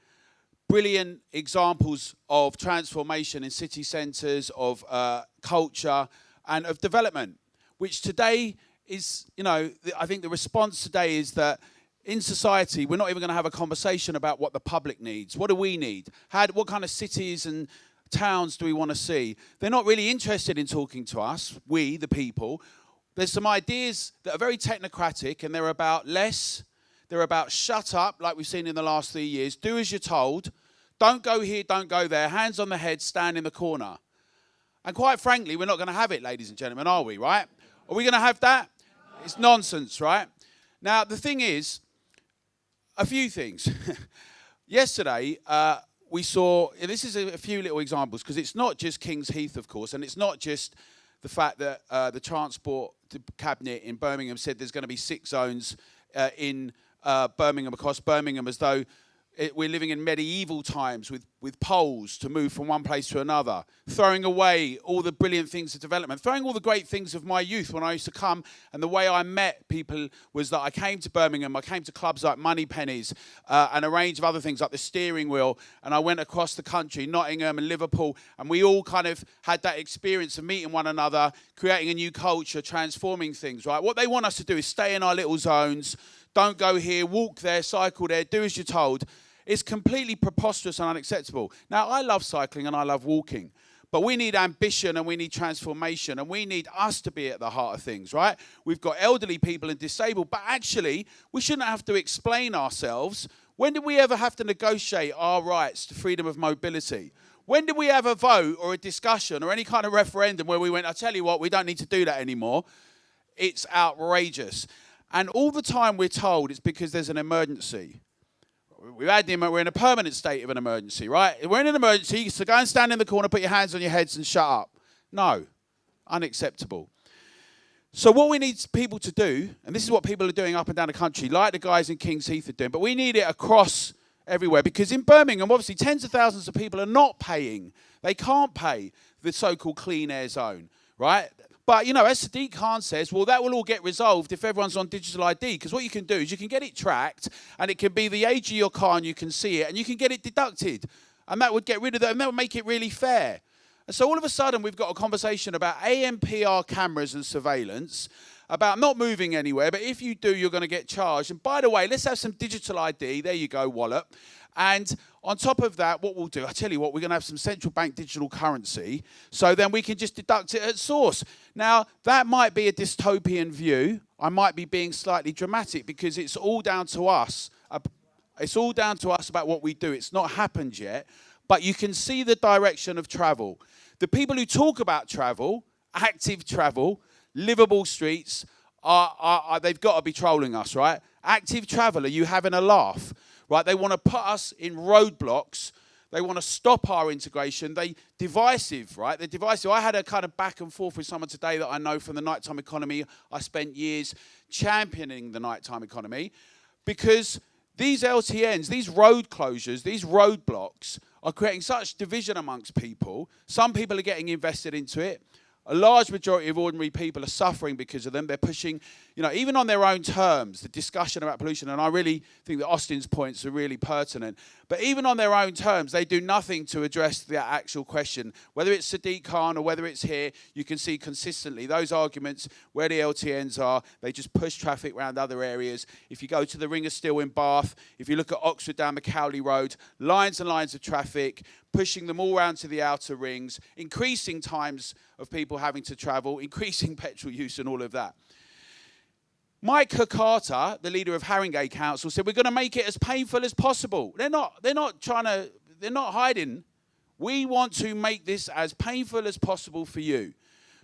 Speaker 1: Brilliant examples of transformation in city centres, of culture and of development, which today is, you know, I think the response today is that in society, we're not even going to have a conversation about what the public needs. What do we need? What kind of cities and towns do we want to see? They're not really interested in talking to us, we, the people. There's some ideas that are very technocratic, and they're about less. They're about shut up, like we've seen in the last 3 years. Do as you're told. Don't go here, don't go there. Hands on the head, stand in the corner. And quite frankly, we're not going to have it, ladies and gentlemen, are we, right? Are we going to have that? It's nonsense, right? Now, the thing is, a few things. Yesterday, we saw, and this is a few little examples, because it's not just King's Heath, of course, and it's not just the fact that the Transport Cabinet in Birmingham said there's going to be 6 zones in Birmingham, across Birmingham, as though we're living in medieval times with poles to move from one place to another, throwing away all the brilliant things of development, throwing all the great things of my youth when I used to come. And the way I met people was that I came to Birmingham, I came to clubs like Money Pennies and a range of other things like the Steering Wheel, and I went across the country, Nottingham and Liverpool, and we all kind of had that experience of meeting one another, creating a new culture, transforming things, right? What they want us to do is stay in our little zones. Don't go here, walk there, cycle there, do as you're told. It's completely preposterous and unacceptable. Now, I love cycling and I love walking, but we need ambition and we need transformation and we need us to be at the heart of things, right? We've got elderly people and disabled, but actually, we shouldn't have to explain ourselves. When did we ever have to negotiate our rights to freedom of mobility? When did we have a vote or a discussion or any kind of referendum where we went, I tell you what, we don't need to do that anymore? It's outrageous. And all the time we're told it's because there's an emergency. We're in a permanent state of an emergency, right? We're in an emergency, so go and stand in the corner, put your hands on your heads and shut up. No, unacceptable. So what we need people to do, and this is what people are doing up and down the country, like the guys in King's Heath are doing, but we need it across everywhere, because in Birmingham, obviously, tens of thousands of people are not paying. They can't pay the so-called clean air zone, right? But, you know, as Sadiq Khan says, well, that will all get resolved if everyone's on digital ID, because what you can do is you can get it tracked, and it can be the age of your car, and you can see it, and you can get it deducted. And that would get rid of that, and that would make it really fair. And so all of a sudden, we've got a conversation about AMPR cameras and surveillance, about not moving anywhere, but if you do, you're going to get charged. And by the way, let's have some digital ID. There you go, wallop. And on top of that, what we'll do, I tell you what, we're going to have some central bank digital currency, so then we can just deduct it at source. Now, that might be a dystopian view. I might be being slightly dramatic, because it's all down to us. It's all down to us about what we do. It's not happened yet, but you can see the direction of travel. The people who talk about travel, active travel, livable streets, they've got to be trolling us, right? Active travel, are you having a laugh? Right, they want to put us in roadblocks. They want to stop our integration. They're divisive, right? They're divisive. I had a kind of back and forth with someone today that I know from the nighttime economy. I spent years championing the nighttime economy, because these LTNs, these road closures, these roadblocks are creating such division amongst people. Some people are getting invested into it. A large majority of ordinary people are suffering because of them. They're pushing, you know, even on their own terms, the discussion about pollution, and I really think that Austin's points are really pertinent, but even on their own terms, they do nothing to address the actual question. Whether it's Sadiq Khan or whether it's here, you can see consistently those arguments where the LTNs are, they just push traffic around other areas. If you go to the Ring of Steel in Bath, if you look at Oxford down Macaulay Road, lines and lines of traffic, pushing them all around to the outer rings, increasing times of people having to travel, increasing petrol use and all of that. Mike Carter, the leader of Haringey Council, said we're going to make it as painful as possible. They're not hiding. We want to make this as painful as possible for you,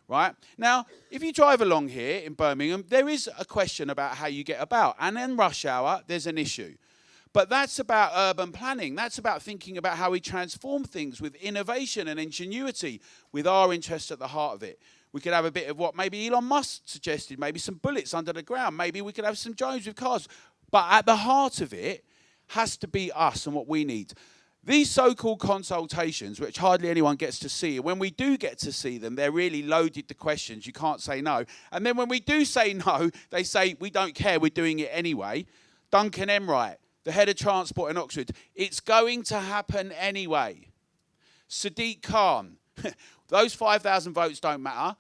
Speaker 1: right? Now, if you drive along here in Birmingham, there is a question about how you get about. And in rush hour, there's an issue. But that's about urban planning. That's about thinking about how we transform things with innovation and ingenuity, with our interests at the heart of it. We could have a bit of what maybe Elon Musk suggested, maybe some bullets under the ground. Maybe we could have some drones with cars. But at the heart of it has to be us and what we need. These so-called consultations, which hardly anyone gets to see, when we do get to see them, they're really loaded to questions. You can't say no. And then when we do say no, they say, we don't care, we're doing it anyway. Duncan White, the head of transport in Oxford, it's going to happen anyway. Sadiq Khan, those 5,000 votes don't matter.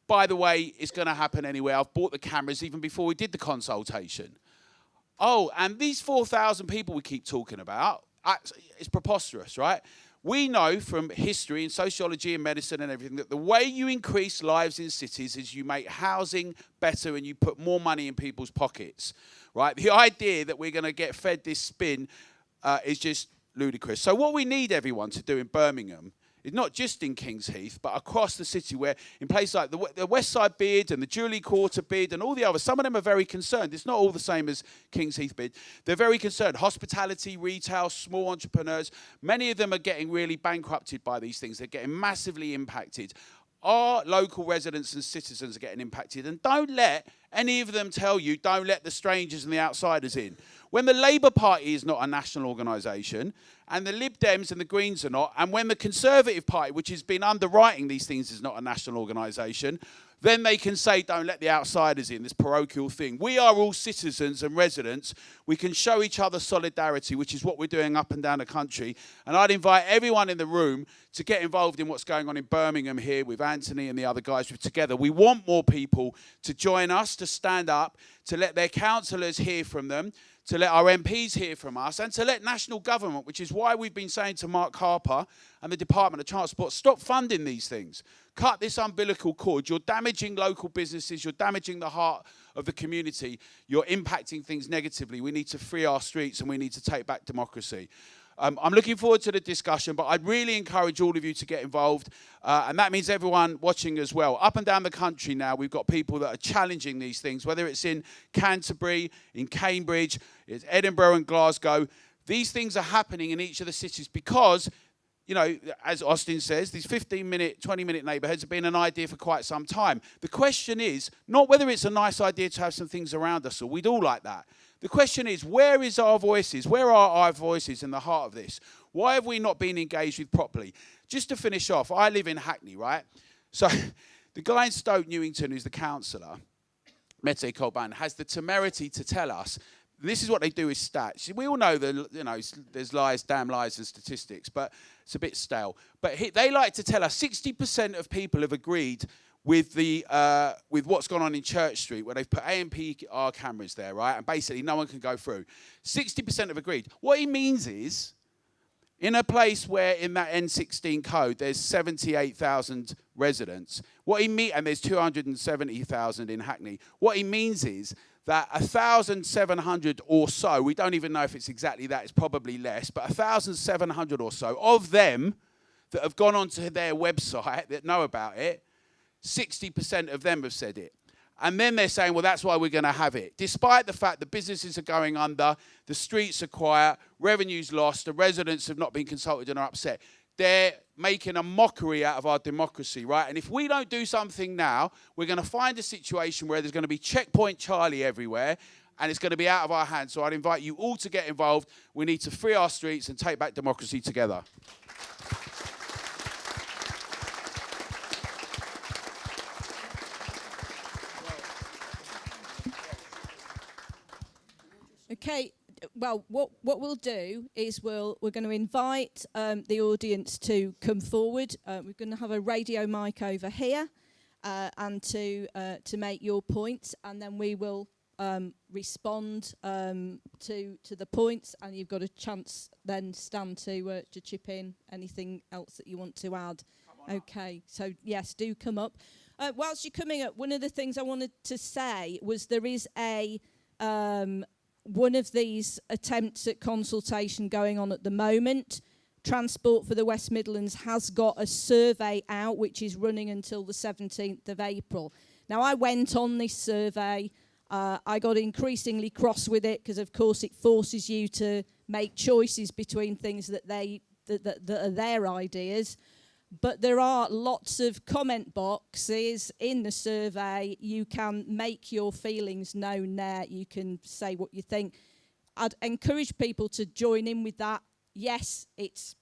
Speaker 1: By the way, it's going to happen anyway. I've bought the cameras even before we did the consultation. Oh, and these 4,000 people we keep talking about, it's preposterous, right? We know from history and sociology and medicine and everything that the way you increase lives in cities is you make housing better and you put more money in people's pockets, right? The idea that we're going to get fed this spin is just ludicrous. So what we need everyone to do in Birmingham It's not just in Kings Heath, but across the city, where in places like the West Side bid and the Julie Quarter bid and all the others, some of them are very concerned. It's not all the same as Kings Heath bid. They're very concerned. Hospitality, retail, small entrepreneurs, many of them are getting really bankrupted by these things. They're getting massively impacted. Our local residents and citizens are getting impacted. And don't let any of them tell you, don't let the strangers and the outsiders in. When the Labour Party is not a national organisation, and the Lib Dems and the Greens are not, and when the Conservative Party, which has been underwriting these things, is not a national organisation, then they can say, don't let the outsiders in, this parochial thing. We are all citizens and residents. We can show each other solidarity, which is what we're doing up and down the country. And I'd invite everyone in the room to get involved in what's going on in Birmingham here with Anthony and the other guys together. We want more people to join us, to stand up, to let their councillors hear from them, to let our MPs hear from us, and to let national government, which is why we've been saying to Mark Harper and the Department of Transport, stop funding these things. Cut this umbilical cord. You're damaging local businesses. You're damaging the heart of the community. You're impacting things negatively. We need to free our streets and we need to take back democracy. I'm looking forward to the discussion, but I'd really encourage all of you to get involved, and that means everyone watching as well. Up and down the country now, we've got people that are challenging these things, whether it's in Canterbury, in Cambridge, it's Edinburgh and Glasgow. These things are happening in each of the cities because, you know, as Austin says, these 15-minute, 20-minute neighbourhoods have been an idea for quite some time. The question is not whether it's a nice idea to have some things around us, or we'd all like that. The question is, where is our voices? Where are our voices in the heart of this? Why have we not been engaged with properly? Just to finish off, I live in Hackney, right? So the guy in Stoke Newington, who's the councillor, Mette Colban, has the temerity to tell us, this is what they do with stats. We all know that, you know, there's lies, damn lies and statistics, but it's a bit stale. But they like to tell us 60% of people have agreed with what's gone on in Church Street, where they've put ANPR cameras there, right? And basically no one can go through. 60% have agreed. What he means is, in a place where in that N16 code there's 78,000 residents, and there's 270,000 in Hackney, what he means is that 1,700 or so, we don't even know if it's exactly that, it's probably less, but 1,700 or so of them that have gone onto their website that know about it, 60% of them have said it. And then they're saying, well, that's why we're going to have it. Despite the fact that businesses are going under, the streets are quiet, revenue's lost, the residents have not been consulted and are upset. They're making a mockery out of our democracy, right? And if we don't do something now, we're going to find a situation where there's going to be Checkpoint Charlie everywhere, and it's going to be out of our hands. So I'd invite you all to get involved. We need to free our streets and take back democracy together.
Speaker 2: Okay, well, what we'll do is we're going to invite the audience to come forward. We're going to have a radio mic over here, and to make your points, and then we will respond to the points, and you've got a chance then, Stan, to chip in anything else that you want to add. Okay, so yes, do come up. Whilst you're coming up, one of the things I wanted to say was there is a one of these attempts at consultation going on at the moment. Transport for the West Midlands has got a survey out which is running until the 17th of April. Now, I went on this survey. I got increasingly cross with it because, of course, it forces you to make choices between things that are their ideas. But there are lots of comment boxes in the survey. You can make your feelings known there. You can say what you think. I'd encourage people to join in with that. Yes, it's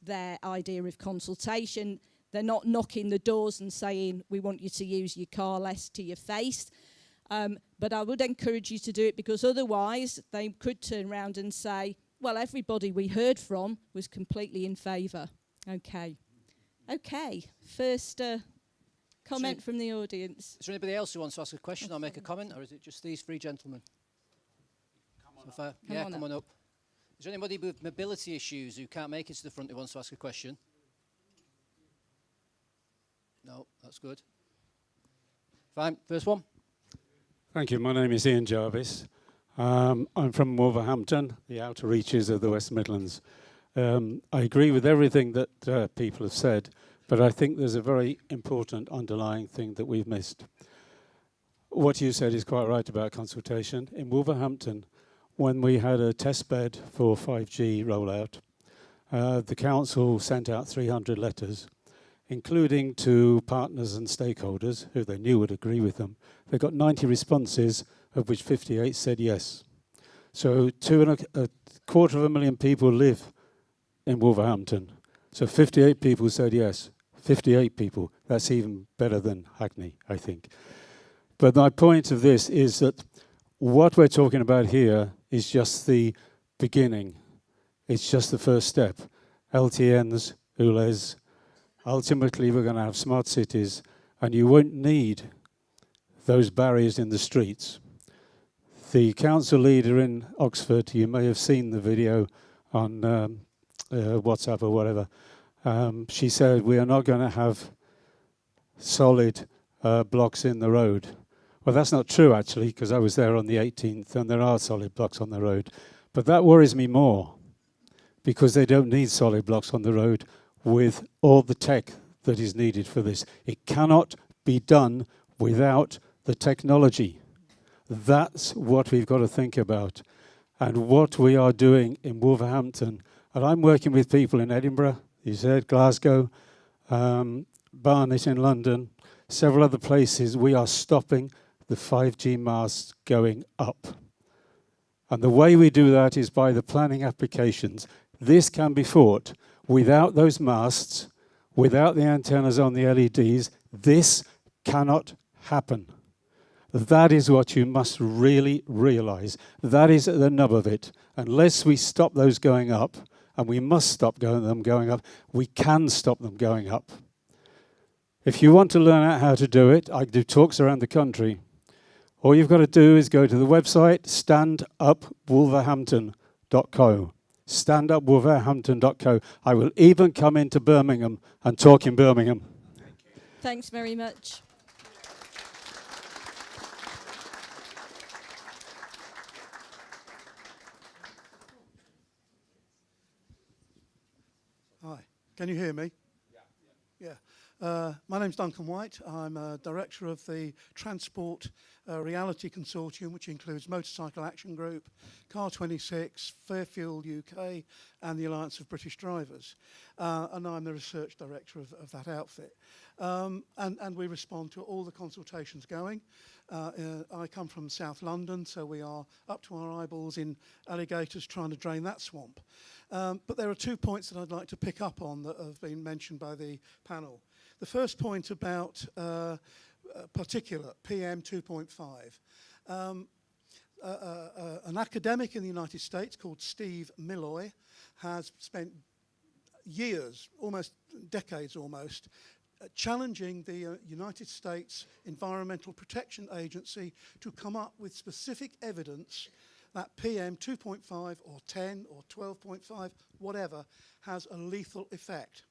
Speaker 2: their idea of consultation. They're not knocking the doors and saying, we want you to use your car less to your face. But I would encourage you to do it, because otherwise they could turn around and say, well, everybody we heard from was completely in favour. Okay, first comment from the audience.
Speaker 8: Is there anybody else who wants to ask a question or make a comment, or is it just these three gentlemen? Come on up. Is there anybody with mobility issues who can't make it to the front who wants to ask a question? No, that's good. Fine, first one.
Speaker 9: Thank you. My name is Ian Jarvis. I'm from Wolverhampton, the outer reaches of the West Midlands. I agree with everything that people have said, but I think there's a very important underlying thing that we've missed. What you said is quite right about consultation. In Wolverhampton, when we had a test bed for 5G rollout, the council sent out 300 letters, including to partners and stakeholders who they knew would agree with them. They got 90 responses, of which 58 said yes. So 250,000 people live in Wolverhampton. So 58 people said yes. 58 people. That's even better than Hackney, I think. But my point of this is that what we're talking about here is just the beginning. It's just the first step. LTNs, ULEZ. Ultimately, we're going to have smart cities, and you won't need those barriers in the streets. The council leader in Oxford, you may have seen the video on WhatsApp or whatever. She said, we are not going to have solid blocks in the road. Well, that's not true, actually, because I was there on the 18th, and there are solid blocks on the road. But that worries me more, because they don't need solid blocks on the road with all the tech that is needed for this. It cannot be done without the technology. That's what we've got to think about. And what we are doing in Wolverhampton, and I'm working with people in Edinburgh, you said, Glasgow, Barnet in London, several other places, we are stopping the 5G masts going up. And the way we do that is by the planning applications. This can be fought without those masts, without the antennas on the LEDs. This cannot happen. That is what you must really realize. That is at the nub of it. Unless we stop those going up, and we must stop them going up, we can stop them going up. If you want to learn out how to do it, I do talks around the country. All you've got to do is go to the website, standupwolverhampton.co. Standupwolverhampton.co. I will even come into Birmingham and talk in Birmingham.
Speaker 2: Thanks very much.
Speaker 10: Hi, can you hear me? Yeah. My name's Duncan White. I'm a director of the Transport Reality Consortium, which includes Motorcycle Action Group, Car 26, Fairfield UK, and the Alliance of British Drivers. And I'm the research director of that outfit. And we respond to all the consultations going. I come from South London, so we are up to our eyeballs in alligators trying to drain that swamp. But there are 2 points that I'd like to pick up on that have been mentioned by the panel. The first point about particulate, PM 2.5. An academic in the United States called Steve Milloy has spent years, almost decades almost, challenging the United States Environmental Protection Agency to come up with specific evidence that PM 2.5 or 10 or 12.5, whatever, has a lethal effect.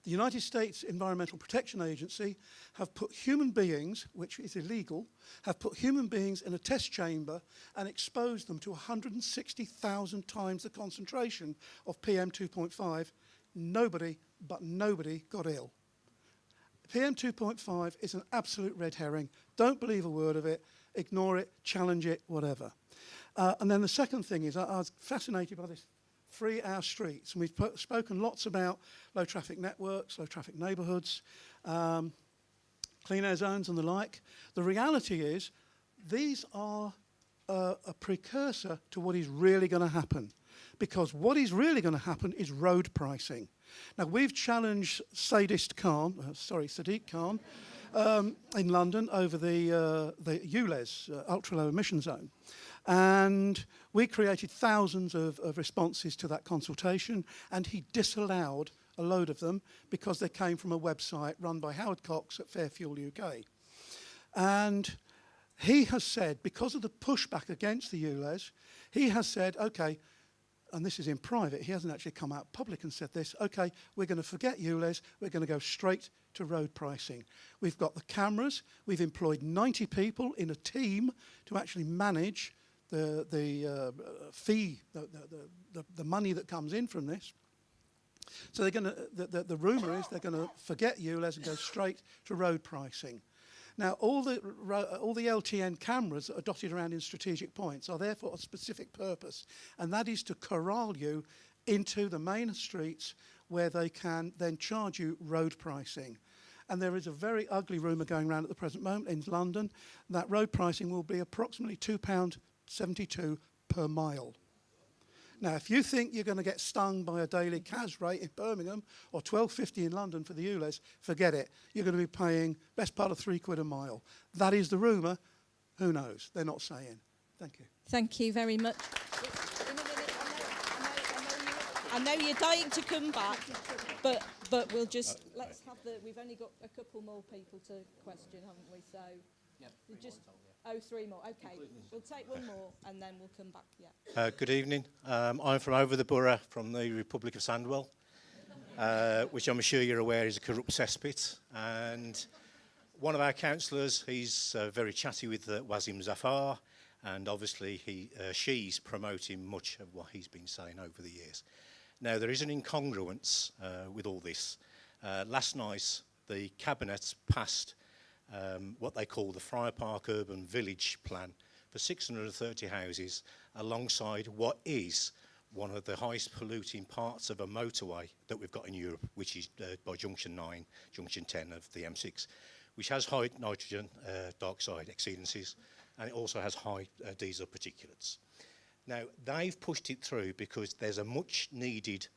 Speaker 10: The United States Environmental Protection Agency have put human beings, which is illegal, have put human beings in a test chamber and exposed them to 160,000 times the concentration of PM 2.5. Nobody got ill. PM 2.5 is an absolute red herring. Don't believe a word of it. Ignore it, challenge it, whatever. And then the second thing is I was fascinated by this free our streets. And we've spoken lots about low traffic networks, low traffic neighbourhoods, clean air zones and the like. The reality is these are a precursor to what is really going to happen. Because what is really going to happen is road pricing. Now, we've challenged Sadiq Khan, in London over the ULEZ, ultra-low emission zone. And we created thousands of responses to that consultation, and he disallowed a load of them because they came from a website run by Howard Cox at Fairfield UK. And he has said, because of the pushback against the ULEZ, he has said, okay, and this is in private, he hasn't actually come out public and said this, okay, we're going to forget ULEZ, we're going to go straight to road pricing. We've got the cameras, we've employed 90 people in a team to actually manage fee, the money that comes in from this. So they're going to. The rumour is they're going to forget ULEZ and go straight to road pricing. Now, all the LTN cameras that are dotted around in strategic points are there for a specific purpose, and that is to corral you into the main streets where they can then charge you road pricing. And there is a very ugly rumour going around at the present moment in London that road pricing will be approximately £2.72 per mile. Now, if you think you're going to get stung by a daily CAS rate in Birmingham or £12.50 in London for the ULEZ, forget it. You're going to be paying best part of £3 a mile. That is the rumour. Who knows? They're not saying. Thank you.
Speaker 2: Thank you very much. I know you're dying to come back, but we'll just let's have we've only got a couple more people to question, haven't we? So just three more. Okay, we'll take one more and then we'll come back. Yeah.
Speaker 11: Good evening. I'm from over the borough, from the Republic of Sandwell, which I'm sure you're aware is a corrupt cesspit. And one of our councillors, he's very chatty with Wasim Zafar, and obviously she's promoting much of what he's been saying over the years. Now, there is an incongruence with all this. Last night, the Cabinet passed what they call the Friar Park Urban Village Plan for 630 houses alongside what is one of the highest polluting parts of a motorway that we've got in Europe, which is by Junction 9, Junction 10 of the M6, which has high nitrogen dioxide exceedances, and it also has high diesel particulates. Now, they've pushed it through because there's a much needed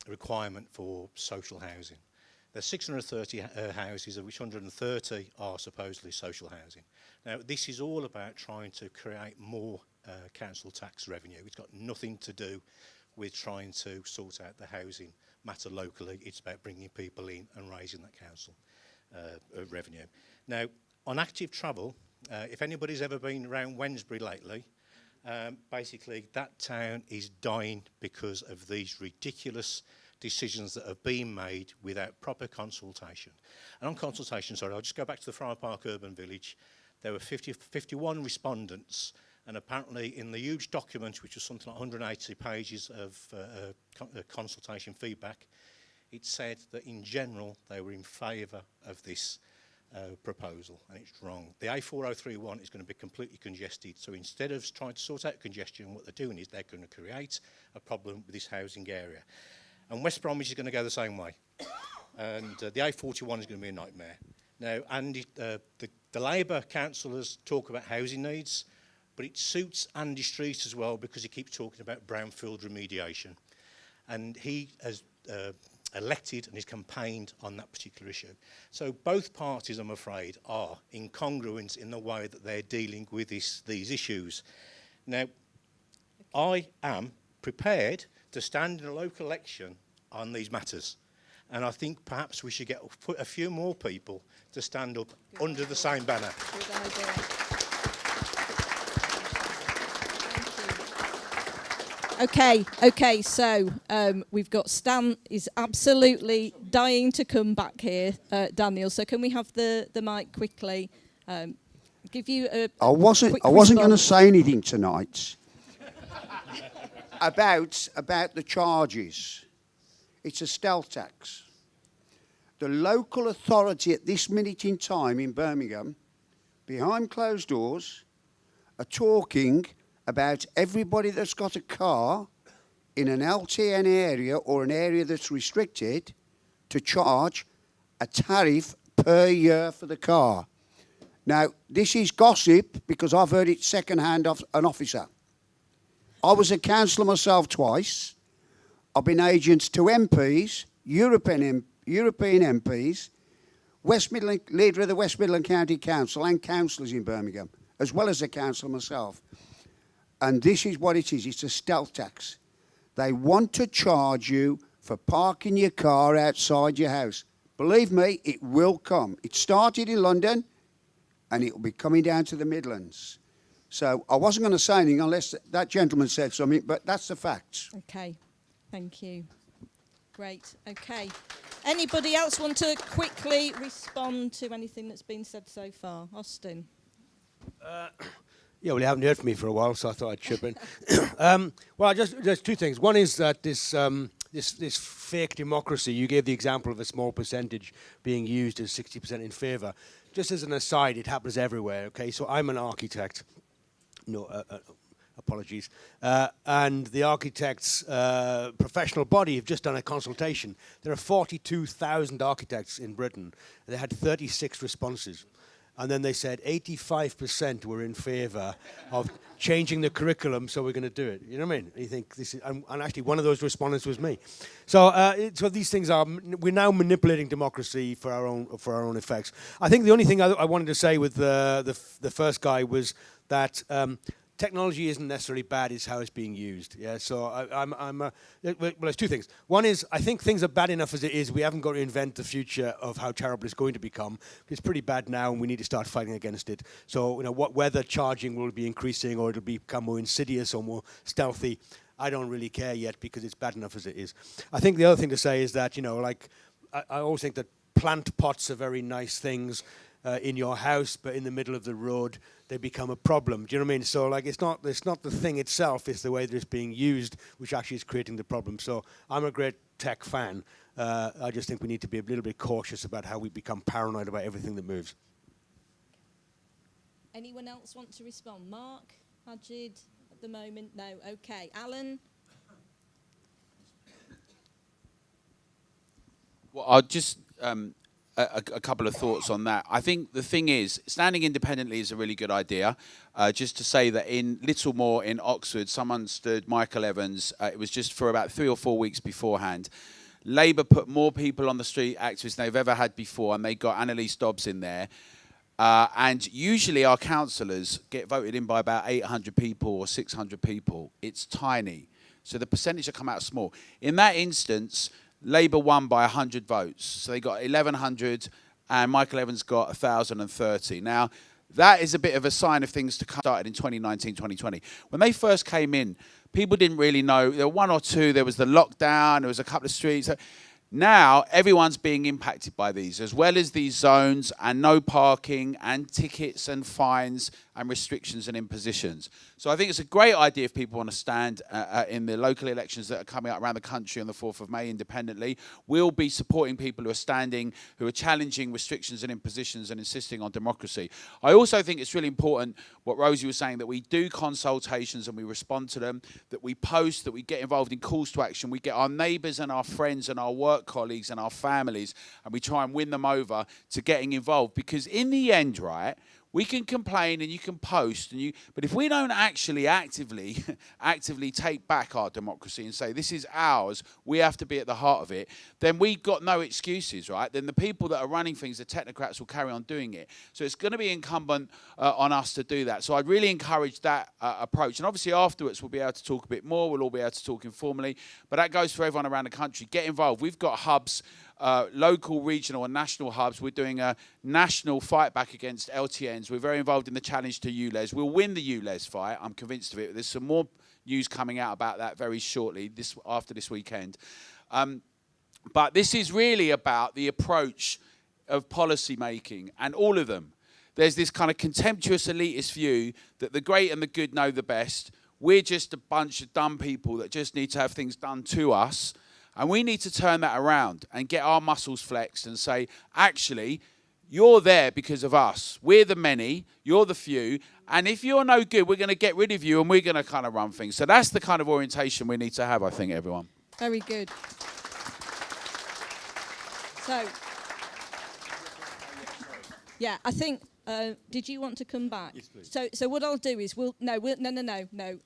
Speaker 11: requirement for social housing. There's 630 houses, of which 130 are supposedly social housing. Now, this is all about trying to create more council tax revenue. It's got nothing to do with trying to sort out the housing matter locally. It's about bringing people in and raising that council revenue. Now, on active travel, if anybody's ever been around Wednesbury lately, basically that town is dying because of these ridiculous decisions that have been made without proper consultation. And on consultation, sorry, I'll just go back to the Friar Park Urban Village. There were 51 respondents, and apparently in the huge document, which was something like 180 pages of consultation feedback, it said that in general they were in favour of this proposal, and it's wrong. The A4031 is going to be completely congested, so instead of trying to sort out congestion, what they're doing is they're going to create a problem with this housing area. And West Bromwich is going to go the same way. And the A41 is going to be a nightmare. Now, Andy, the Labour councillors talk about housing needs, but it suits Andy Street as well because he keeps talking about brownfield remediation. And he has elected and is campaigned on that particular issue. So both parties, I'm afraid, are incongruent in the way that they're dealing with these issues. Now, I am prepared to stand in a local election on these matters. And I think perhaps we should put a few more people to stand up under the same banner.
Speaker 2: Good idea. Okay, so we've got Stan is absolutely dying to come back here, Daniel. So can we have the mic quickly? Give you a
Speaker 6: I wasn't going to say anything tonight about the charges. It's a stealth tax. The local authority at this minute in time in Birmingham, behind closed doors, are talking about everybody that's got a car in an LTN area or an area that's restricted to charge a tariff per year for the car. Now, this is gossip because I've heard it second-hand off an officer. I was a councillor myself twice. I've been agent to MPs, European MPs, West Midland, leader of the West Midland County Council and councillors in Birmingham, as well as a councillor myself. And this is what it is. It's a stealth tax. They want to charge you for parking your car outside your house. Believe me, it will come. It started in London, and it will be coming down to the Midlands. So I wasn't going to say anything unless that gentleman said something, but that's the facts.
Speaker 2: Okay, thank you. Great, okay. Anybody else want to quickly respond to anything that's been said so far? Austin?
Speaker 3: Yeah, well, you haven't heard from me for a while, so I thought I'd chip in. Well, there's two things. One is that this fake democracy, you gave the example of a small percentage being used as 60% in favour. Just as an aside, it happens everywhere, okay? So I'm an architect. No, apologies. And the architects' professional body have just done a consultation. There are 42,000 architects in Britain. They had 36 responses. And then they said 85% were in favour of changing the curriculum, so we're going to do it. You know what I mean? You think this is, and actually one of those respondents was me. So, so these things are, we're now manipulating democracy for our own effects. I think the only thing I wanted to say with the first guy was that technology isn't necessarily bad, it's how it's being used. Yeah, so well, there's two things. One is, I think things are bad enough as it is. We haven't got to invent the future of how terrible it's going to become. It's pretty bad now, and we need to start fighting against it. So, you know, whether charging will be increasing or it'll become more insidious or more stealthy, I don't really care yet, because it's bad enough as it is. I think the other thing to say is that, you know, like, I always think that plant pots are very nice things in your house, but in the middle of the road, they become a problem. Do you know what I mean? So, like, it's not the thing itself, it's the way that it's being used, which actually is creating the problem. So I'm a great tech fan. I just think we need to be a little bit cautious about how we become paranoid about everything that moves.
Speaker 2: Anyone else want to respond? Mark, Majid, at the moment? No. Okay. Alan?
Speaker 1: Well, I'll just a couple of thoughts on that. I think the thing is, standing independently is a really good idea. Just to say that in Littlemore in Oxford, someone stood Michael Evans. It was just for about 3 or 4 weeks beforehand. Labour put more people on the street, activists, than they've ever had before, and they got Annalise Dobbs in there. And usually our councillors get voted in by about 800 people or 600 people. It's tiny. So the percentage will come out small. In that instance, Labour won by 100 votes. So they got 1,100 and Michael Evans got 1,030. Now, that is a bit of a sign of things to come. Started in 2019, 2020. When they first came in, people didn't really know. There were one or two. There was the lockdown. There was a couple of streets. Now, everyone's being impacted by these, as well as these zones and no parking and tickets and fines and restrictions and impositions. So I think it's a great idea if people want to stand in the local elections that are coming up around the country on the 4th of May independently. We'll be supporting people who are standing, who are challenging restrictions and impositions and insisting on democracy. I also think it's really important what Rosie was saying, that we do consultations and we respond to them, that we post, that we get involved in calls to action. We get our neighbours and our friends and our work colleagues and our families, and we try and win them over to getting involved. Because in the end, right, we can complain and you can post, but if we don't actually actively take back our democracy and say this is ours, we have to be at the heart of it, then we've got no excuses, right? Then the people that are running things, the technocrats, will carry on doing it. So it's going to be incumbent on us to do that. So I'd really encourage that approach. And obviously afterwards we'll be able to talk a bit more. We'll all be able to talk informally. But that goes for everyone around the country. Get involved. We've got hubs. Local, regional and national hubs. We're doing a national fight back against LTNs. We're very involved in the challenge to ULEZ. We'll win the ULEZ fight, I'm convinced of it. There's some more news coming out about that very shortly, after this weekend. But this is really about the approach of policy making, and all of them. There's this kind of contemptuous elitist view that the great and the good know the best. We're just a bunch of dumb people that just need to have things done to us. And we need to turn that around and get our muscles flexed and say, actually, you're there because of us. We're the many, you're the few. And if you're no good, we're going to get rid of you and we're going to kind of run things. So that's the kind of orientation we need to have, I think, everyone.
Speaker 2: Very good. So, yeah, I think, did you want to come back?
Speaker 12: Yes, please.
Speaker 2: So what I'll do is, no.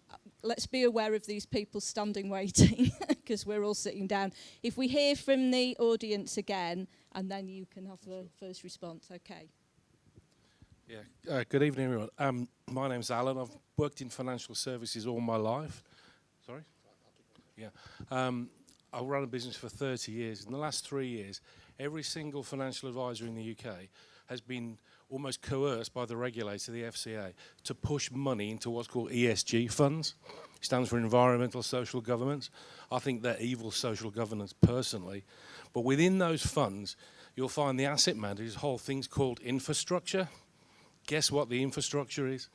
Speaker 2: Let's be aware of these people standing waiting, because we're all sitting down. If we hear from the audience again, and then you can have the first response, okay?
Speaker 12: Yeah, good evening, everyone. My name's Alan. I've worked in financial services all my life. Sorry? Yeah. I run a business for 30 years. In the last 3 years, every single financial advisor in the UK has been almost coerced by the regulator, the FCA, to push money into what's called ESG funds. It stands for environmental social governance. I think they're evil social governance personally. But within those funds, you'll find the asset managers hold things called infrastructure. Guess what the infrastructure is?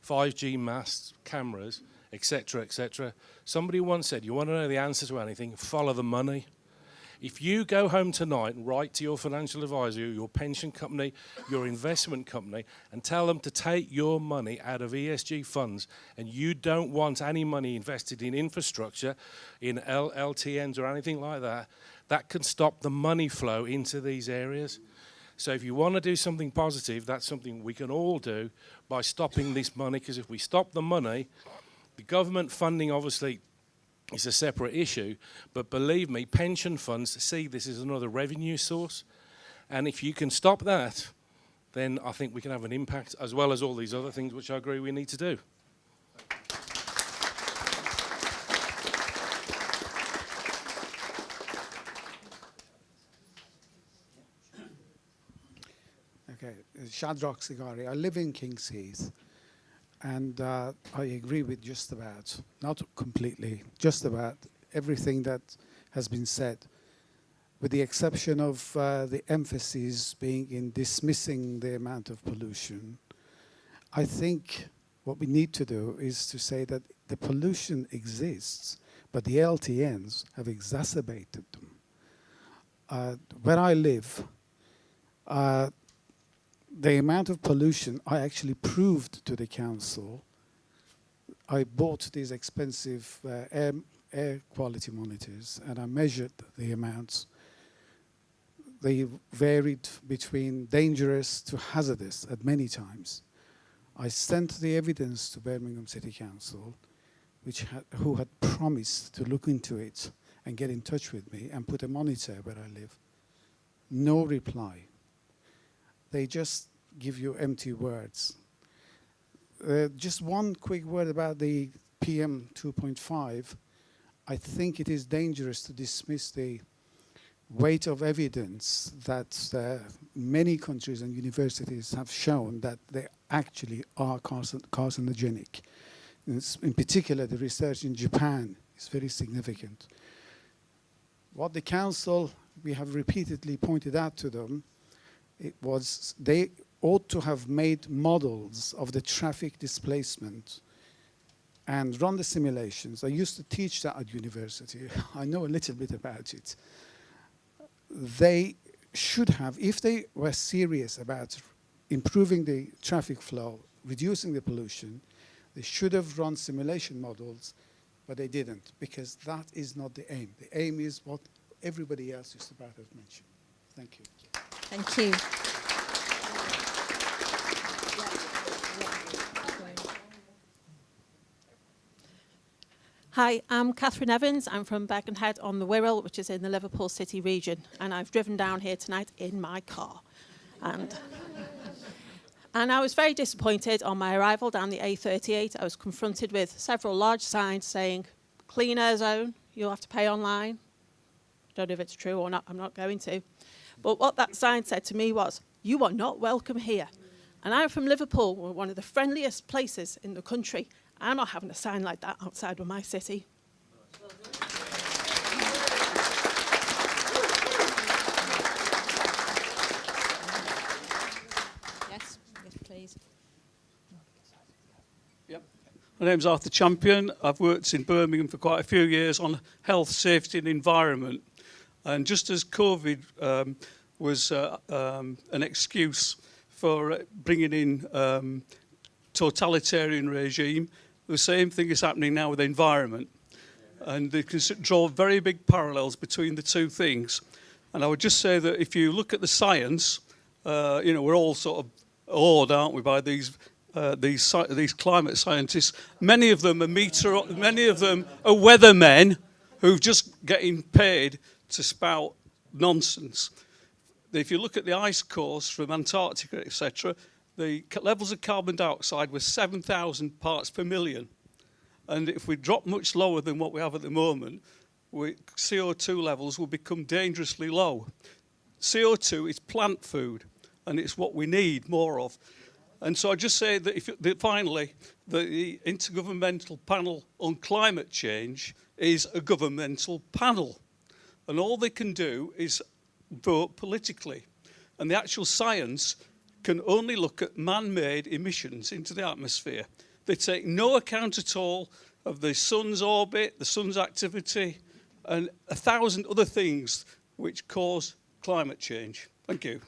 Speaker 12: 5G masts, cameras, etc., etc. Somebody once said, you want to know the answer to anything, follow the money. If you go home tonight and write to your financial advisor, your pension company, your investment company, and tell them to take your money out of ESG funds, and you don't want any money invested in infrastructure, in LTNs or anything like that, that can stop the money flow into these areas. So if you want to do something positive, that's something we can all do by stopping this money, because if we stop the money, the government funding obviously is a separate issue, but believe me, pension funds see this as another revenue source. And if you can stop that, then I think we can have an impact, as well as all these other things which I agree we need to do.
Speaker 13: Okay, Shadrach Sigari. I live in King's Heath, and I agree with just about, not completely, just about everything that has been said, with the exception of the emphasis being in dismissing the amount of pollution. I think what we need to do is to say that the pollution exists, but the LTNs have exacerbated them. Where I live, the amount of pollution, I actually proved to the council. I bought these expensive air quality monitors, and I measured the amounts. They varied between dangerous to hazardous at many times. I sent the evidence to Birmingham City Council, who had promised to look into it and get in touch with me and put a monitor where I live. No reply. They just give you empty words. Just one quick word about the PM 2.5. I think it is dangerous to dismiss the weight of evidence that many countries and universities have shown that they actually are carcinogenic. In particular, the research in Japan is very significant. What the council, we have repeatedly pointed out to them, it was they ought to have made models of the traffic displacement and run the simulations. I used to teach that at university. I know a little bit about it. They should have, if they were serious about improving the traffic flow, reducing the pollution, they should have run simulation models, but they didn't, because that is not the aim. The aim is what everybody else just about has mentioned. Thank you.
Speaker 2: Thank you.
Speaker 14: Hi, I'm Catherine Evans. I'm from Beckenhead on the Wirral, which is in the Liverpool City region, and I've driven down here tonight in my car. And I was very disappointed on my arrival down the A38. I was confronted with several large signs saying, clean air zone, you'll have to pay online. Don't know if it's true or not, I'm not going to. But what that sign said to me was, you are not welcome here. And I'm from Liverpool, one of the friendliest places in the country. I'm not having a sign like that outside of my city.
Speaker 2: Yes, yes, please.
Speaker 15: Yep. My name's Arthur Champion. I've worked in Birmingham for quite a few years on health, safety and environment. And just as COVID was an excuse for bringing in totalitarian regime, the same thing is happening now with the environment. And they can draw very big parallels between the two things. And I would just say that if you look at the science, you know, we're all sort of awed, aren't we, by these climate scientists. Many of them are weathermen who've just getting paid to spout nonsense. If you look at the ice cores from Antarctica, etc., the levels of carbon dioxide were 7,000 parts per million. And if we drop much lower than what we have at the moment, CO2 levels will become dangerously low. CO2 is plant food, and it's what we need more of. And so I just say that finally, the Intergovernmental Panel on Climate Change is a governmental panel. And all they can do is vote politically. And the actual science can only look at man-made emissions into the atmosphere. They take no account at all of the sun's orbit, the sun's activity, and 1,000 other things which cause climate change. Thank you.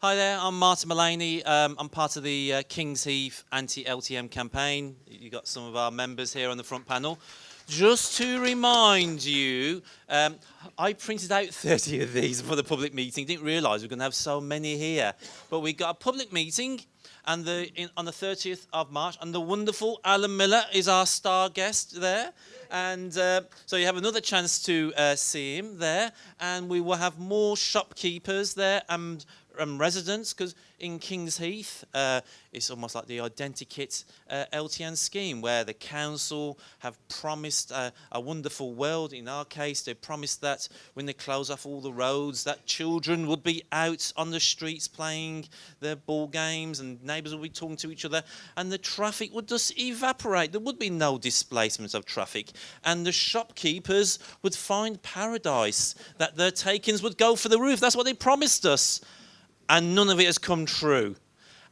Speaker 16: Hi there, I'm Martin Mullaney. I'm part of the Kings Heath anti-LTM campaign. You've got some of our members here on the front panel. Just to remind you, I printed out 30 of these for the public meeting. Didn't realise we were going to have so many here. But we got a public meeting and on the 30th of March, and the wonderful Alan Miller is our star guest there. And so you have another chance to see him there. And we will have more shopkeepers there and residents, because in Kings Heath it's almost like the identikit LTN scheme, where the council have promised a wonderful world. In our case, they promised that when they close off all the roads, that children would be out on the streets playing their ball games, and neighbours would be talking to each other, and the traffic would just evaporate. There would be no displacement of traffic, and the shopkeepers would find paradise, that their takings would go for the roof. That's what they promised us. And none of it has come true.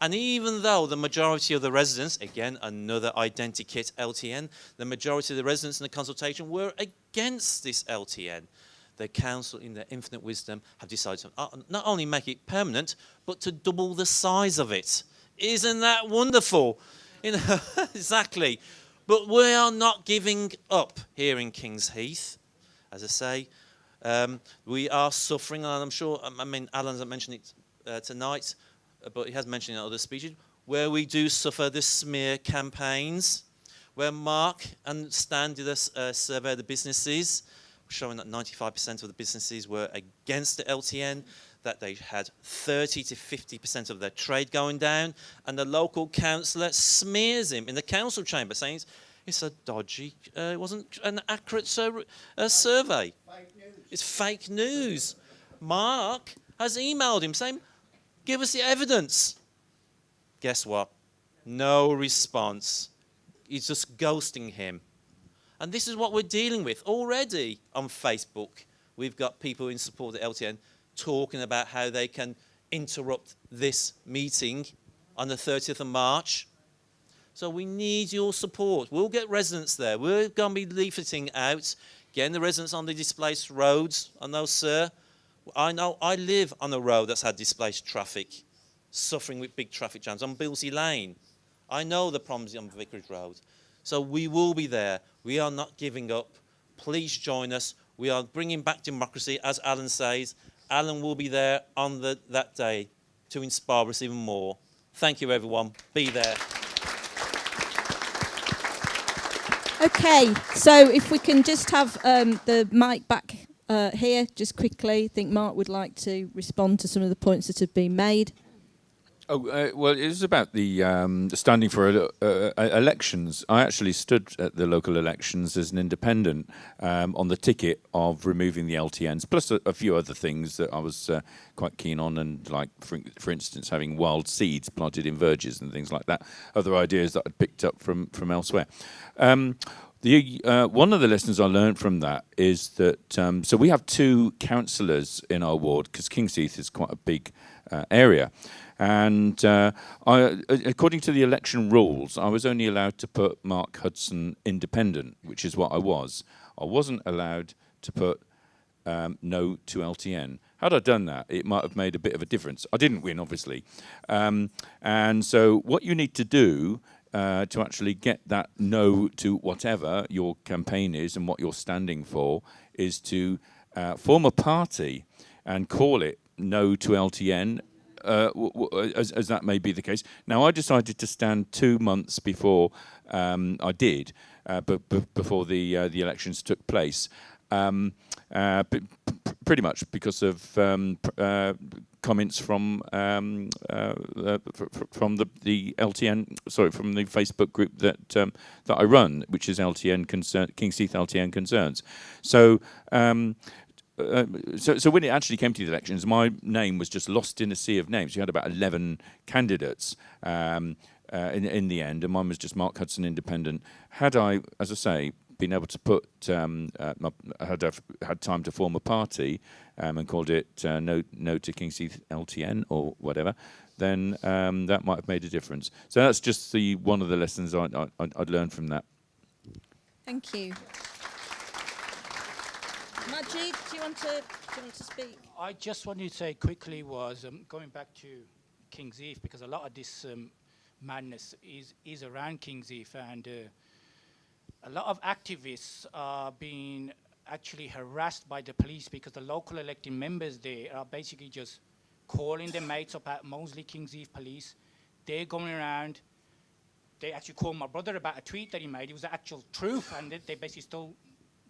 Speaker 16: And even though the majority of the residents, again, another identikit LTN, the majority of the residents in the consultation were against this LTN, the council, in their infinite wisdom, have decided to not only make it permanent, but to double the size of it. Isn't that wonderful? You know, exactly. But we are not giving up here in Kings Heath. As I say, we are suffering, and I'm sure, I mean, Alan hasn't mentioned it tonight, but he has mentioned it in other speeches, where we do suffer the smear campaigns, where Mark and Stan did a survey of the businesses, showing that 95% of the businesses were against the LTN, that they had 30 to 50% of their trade going down, and the local councillor smears him in the council chamber, saying it's a dodgy, it wasn't an accurate survey. Fake news. It's fake news. Mark has emailed him saying, give us the evidence. Guess what? No response. He's just ghosting him. And this is what we're dealing with already on Facebook. We've got people in support of the LTN talking about how they can interrupt this meeting on the 30th of March. So we need your support. We'll get residents there. We're going to be leafleting out, getting the residents on the displaced roads. I know, sir, I know I live on a road that's had displaced traffic, suffering with big traffic jams on Bilsey Lane. I know the problems on Vicarage Road. So we will be there. We are not giving up. Please join us. We are bringing back democracy, as Alan says. Alan will be there on that day to inspire us even more. Thank you, everyone. Be there.
Speaker 2: Okay, so if we can just have the mic back here, just quickly. I think Mark would like to respond to some of the points that have been made.
Speaker 4: Oh, well, it was about the standing for elections. I actually stood at the local elections as an independent on the ticket of removing the LTNs, plus a few other things that I was quite keen on, and like, for instance, having wild seeds planted in verges and things like that, other ideas that I'd picked up from elsewhere. One of the lessons I learned from that is that, so we have 2 councillors in our ward, because Kings Heath is quite a big area. And according to the election rules, I was only allowed to put Mark Hudson independent, which is what I was. I wasn't allowed to put no to LTN. Had I done that, it might have made a bit of a difference. I didn't win, obviously. And so what you need to do to actually get that no to whatever your campaign is and what you're standing for is to form a party and call it no to LTN, as that may be the case. Now, I decided to stand 2 months before I did, before the elections took place, pretty much because of comments from the LTN, sorry, from the Facebook group that I run, which is Kings Heath LTN Concerns. So. So when it actually came to the elections, my name was just lost in a sea of names. You had about 11 candidates in the end, and mine was just Mark Hudson Independent. Had I, as I say, been able to put, had time to form a party and called it No to King's Heath LTN or whatever, then that might have made a difference. So that's just one of the lessons I'd learned from that.
Speaker 2: Thank you. Majid, do you want to speak?
Speaker 7: I just wanted to say quickly was going back to King's Heath, because a lot of this madness is around King's Heath, and a lot of activists are being actually harassed by the police because the local elected members there are basically just calling their mates up at Moseley King's Heath police. They're going around. They actually called my brother about a tweet that he made. It was the actual truth, and they basically still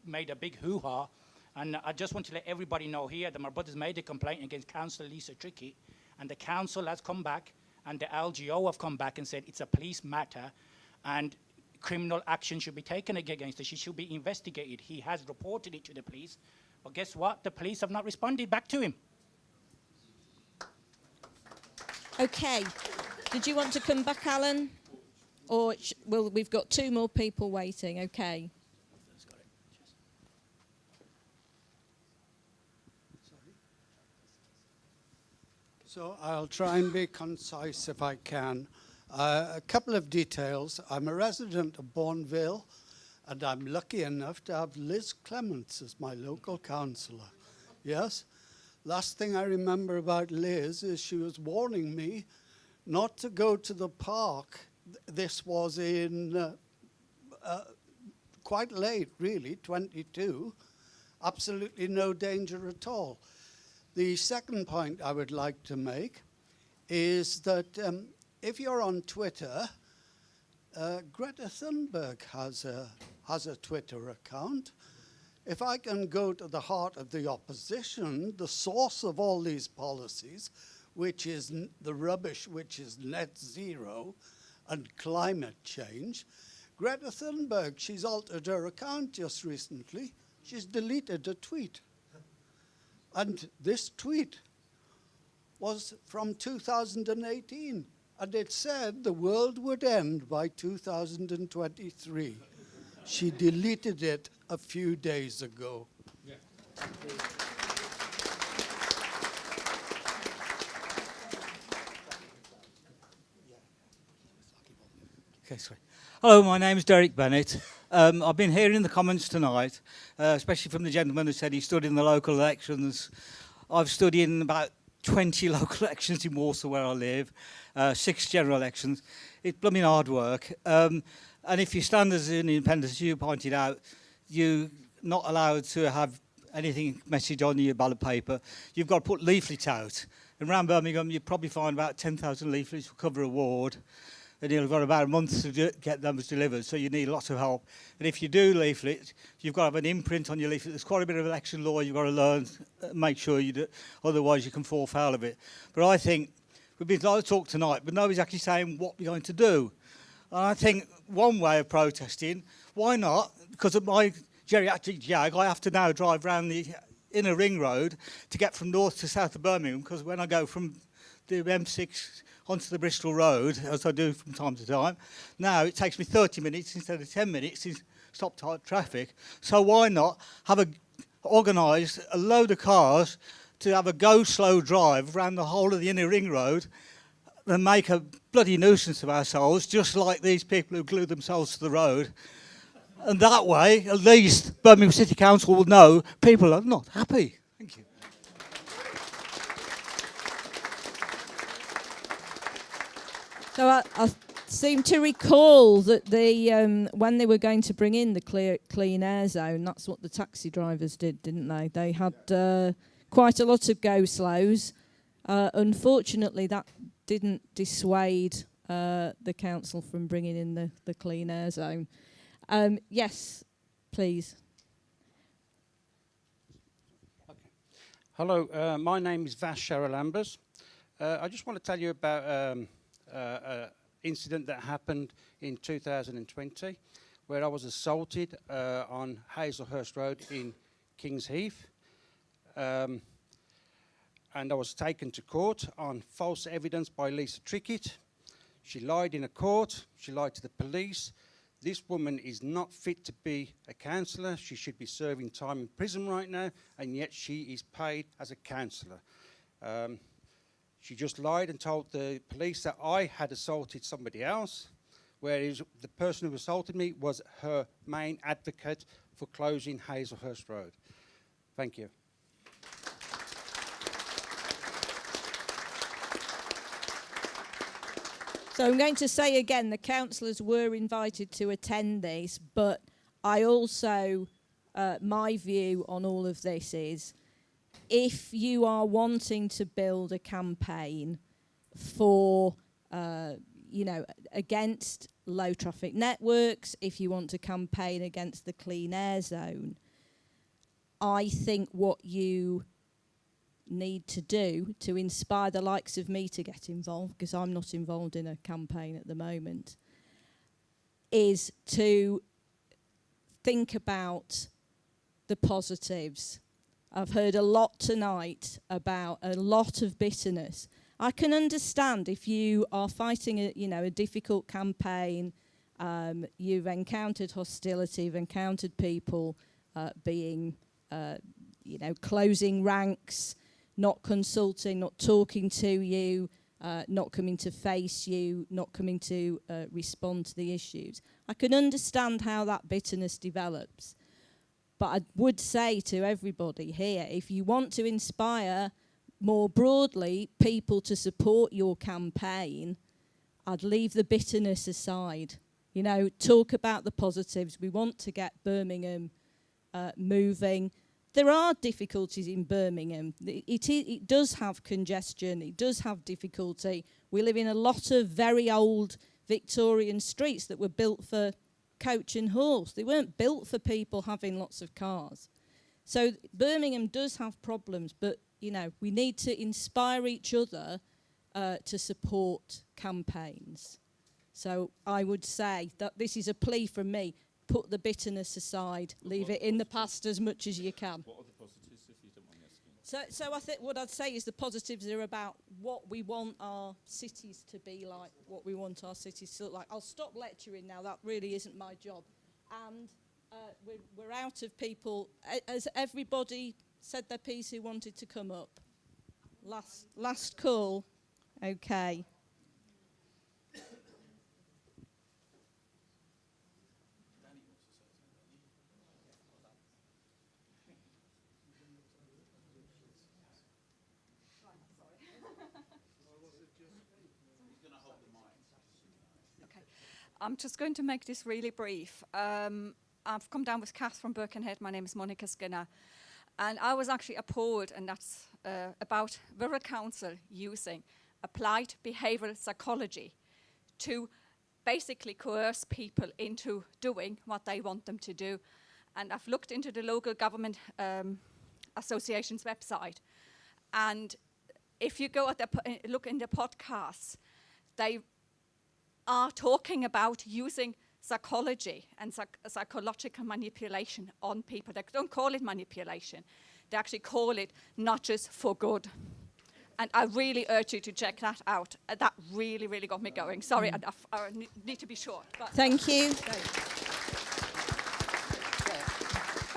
Speaker 7: made a big hoo-ha. And I just want to let everybody know here that my brother's made a complaint against Councillor Lisa Trickey, and the council has come back, and the LGO have come back and said it's a police matter, and criminal action should be taken against her. She should be investigated. He has reported it to the police, but guess what? The police have not responded back to him.
Speaker 2: Okay. Did you want to come back, Alan? Or well, we've got 2 more people waiting. Okay.
Speaker 17: So I'll try and be concise if I can. A couple of details. I'm a resident of Bourneville, and I'm lucky enough to have Liz Clements as my local councillor. Yes? Last thing I remember about Liz is she was warning me not to go to the park. This was in quite late, really, 22. Absolutely no danger at all. The second point I would like to make is that if you're on Twitter, Greta Thunberg has a Twitter account. If I can go to the heart of the opposition, the source of all these policies, which is the rubbish, which is net zero and climate change, Greta Thunberg, she's altered her account just recently. She's deleted a tweet. And this tweet was from 2018, and it said the world would end by 2023. She deleted it a few days ago.
Speaker 18: Yeah.
Speaker 19: Okay, sorry. Hello, my name is Derek Bennett. I've been hearing the comments tonight, especially from the gentleman who said he stood in the local elections. I've stood in about 20 local elections in Warsaw, where I live, 6 general elections. It's blooming hard work. And if you stand as an independent, as you pointed out, you're not allowed to have anything message on your ballot paper. You've got to put leaflets out. And around Birmingham, you probably find about 10,000 leaflets will cover a ward. And you've got about a month to get them delivered, so you need lots of help. And if you do leaflets, you've got to have an imprint on your leaflet. There's quite a bit of election law you've got to learn, make sure you do, otherwise you can fall foul of it. But I think we've been a lot of talk tonight, but nobody's actually saying what we're going to do. And I think one way of protesting, why not? Because of my geriatric jag, I have to now drive around the inner ring road to get from north to south of Birmingham, because when I go from the M6 onto the Bristol Road, as I do from time to time, now it takes me 30 minutes instead of 10 minutes in stop-start traffic. So why not have organise a load of cars to have a go-slow drive around the whole of the inner ring road and make a bloody nuisance of ourselves, just like these people who glue themselves to the road. And that way, at least, Birmingham City Council will know people are not happy. Thank you.
Speaker 2: So I seem to recall that when they were going to bring in the clean air zone, that's what the taxi drivers did, didn't they? They had quite a lot of go-slows. Unfortunately, that didn't dissuade the council from bringing in the clean air zone. Yes, please.
Speaker 20: Okay. Hello, my name is Vash Sharalambers. I just want to tell you about an incident that happened in 2020 where I was assaulted on Hazelhurst Road in King's Heath. And I was taken to court on false evidence by Lisa Trickett. She lied in a court, she lied to the police. This woman is not fit to be a councillor. She should be serving time in prison right now, and yet she is paid as a councillor. She just lied and told the police that I had assaulted somebody else, whereas the person who assaulted me was her main advocate for closing Hazelhurst Road. Thank you.
Speaker 2: So I'm going to say again, the councillors were invited to attend this, but I also, my view on all of this is, if you are wanting to build a campaign for, against low traffic networks, if you want to campaign against the clean air zone, I think what you need to do to inspire the likes of me to get involved, because I'm not involved in a campaign at the moment, is to think about the positives. I've heard a lot tonight about a lot of bitterness. I can understand if you are fighting a difficult campaign, you've encountered hostility, you've encountered people being closing ranks, not consulting, not talking to you, not coming to face you, not coming to respond to the issues. I can understand how that bitterness develops. But I would say to everybody here, if you want to inspire more broadly people to support your campaign, I'd leave the bitterness aside. Talk about the positives. We want to get Birmingham moving. There are difficulties in Birmingham. It does have congestion. It does have difficulty. We live in a lot of very old Victorian streets that were built for coach and horse. They weren't built for people having lots of cars. So Birmingham does have problems, but we need to inspire each other to support campaigns. So I would say that this is a plea from me. Put the bitterness aside, leave it in the past as much as you can.
Speaker 4: What are the positives, if you don't mind asking?
Speaker 2: So I think what I'd say is the positives are about what we want our cities to be like, what we want our cities to look like. I'll stop lecturing now, that really isn't my job. And we're out of people. Has everybody said their piece who wanted to come up? Last call. Okay.
Speaker 18: I'm just going to make this really brief. I've come down with Kath from Birkenhead. My name is Monica Skinner. And I was actually appalled, and that's about Wirral Council using applied behavioural psychology to basically coerce people into doing what they want them to do. And I've looked into the local government association's website. And if you go at look in the podcasts, they are talking about using psychology and psychological manipulation on people. They don't call it manipulation. They actually call it nudges for good. And I really urge you to check that out. That really, really got me going. Sorry, I need to be short. But
Speaker 2: Thank you.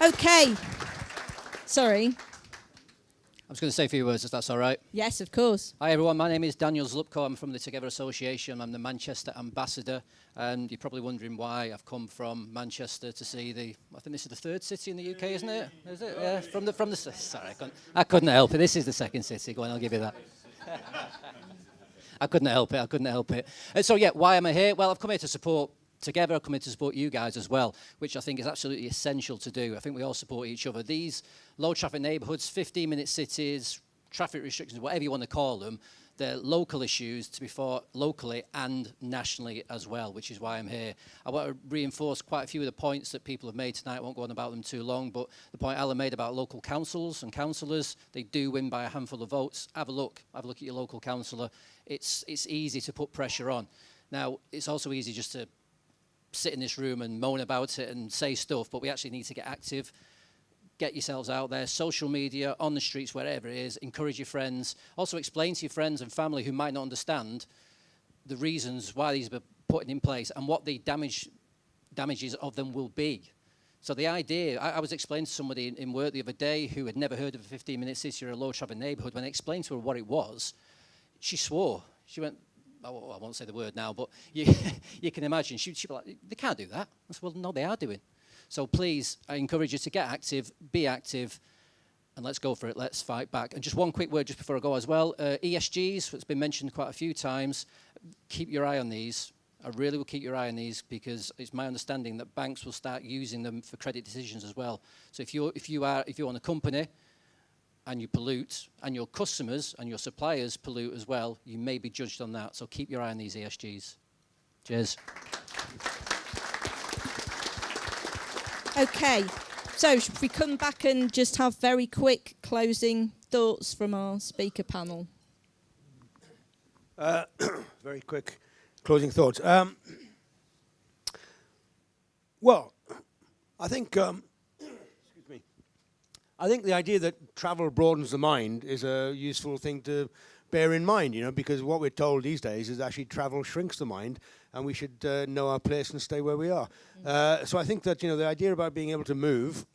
Speaker 2: Okay. Sorry.
Speaker 8: I was going to say a few words, if that's all right.
Speaker 2: Yes, of course.
Speaker 8: Hi, everyone. My name is Daniel Zlupko. I'm from the Together Association. I'm the Manchester ambassador. And you're probably wondering why I've come from Manchester to see I think this is the third city in the UK, isn't it? Is it? Yeah, from the sorry, I couldn't help it. This is the second city. Go on, I'll give you that. I couldn't help it. So, yeah, why am I here? Well, I've come here to support Together. I've come here to support you guys as well, which I think is absolutely essential to do. I think we all support each other. These low traffic neighbourhoods, 15-minute cities, traffic restrictions, whatever you want to call them, they're local issues to be fought locally and nationally as well, which is why I'm here. I want to reinforce quite a few of the points that people have made tonight. I won't go on about them too long, but the point Alan made about local councils and councillors, they do win by a handful of votes. Have a look at your local councillor. It's easy to put pressure on. Now, it's also easy just to sit in this room and moan about it and say stuff, but we actually need to get active. Get yourselves out there, social media, on the streets, wherever it is, encourage your friends. Also explain to your friends and family who might not understand the reasons why these were put in place and what the damage damages of them will be. So the idea, I was explaining to somebody in work the other day who had never heard of a 15-minute city or a low-traffic neighbourhood. When I explained to her what it was, she swore. She went, I won't say the word now, but you can imagine. She'd be like, they can't do that. I said, well, no, they are doing. So please, I encourage you to get active, be active, and let's go for it. Let's fight back. And just one quick word just before I go as well. ESGs, it's been mentioned quite a few times. Keep your eye on these. I really will keep your eye on these because it's my understanding that banks will start using them for credit decisions as well. So if you own a company and you pollute, and your customers and your suppliers pollute as well, you may be judged on that. So keep your eye on these ESGs. Cheers.
Speaker 2: Okay, so if we come back and just have very quick closing thoughts from our speaker panel.
Speaker 3: Very quick closing thoughts. Well, I think, excuse me, I think the idea that travel broadens the mind is a useful thing to bear in mind, you know, because what we're told these days is actually travel shrinks the mind, and we should know our place and stay where we are. So I think that, you know, the idea about being able to move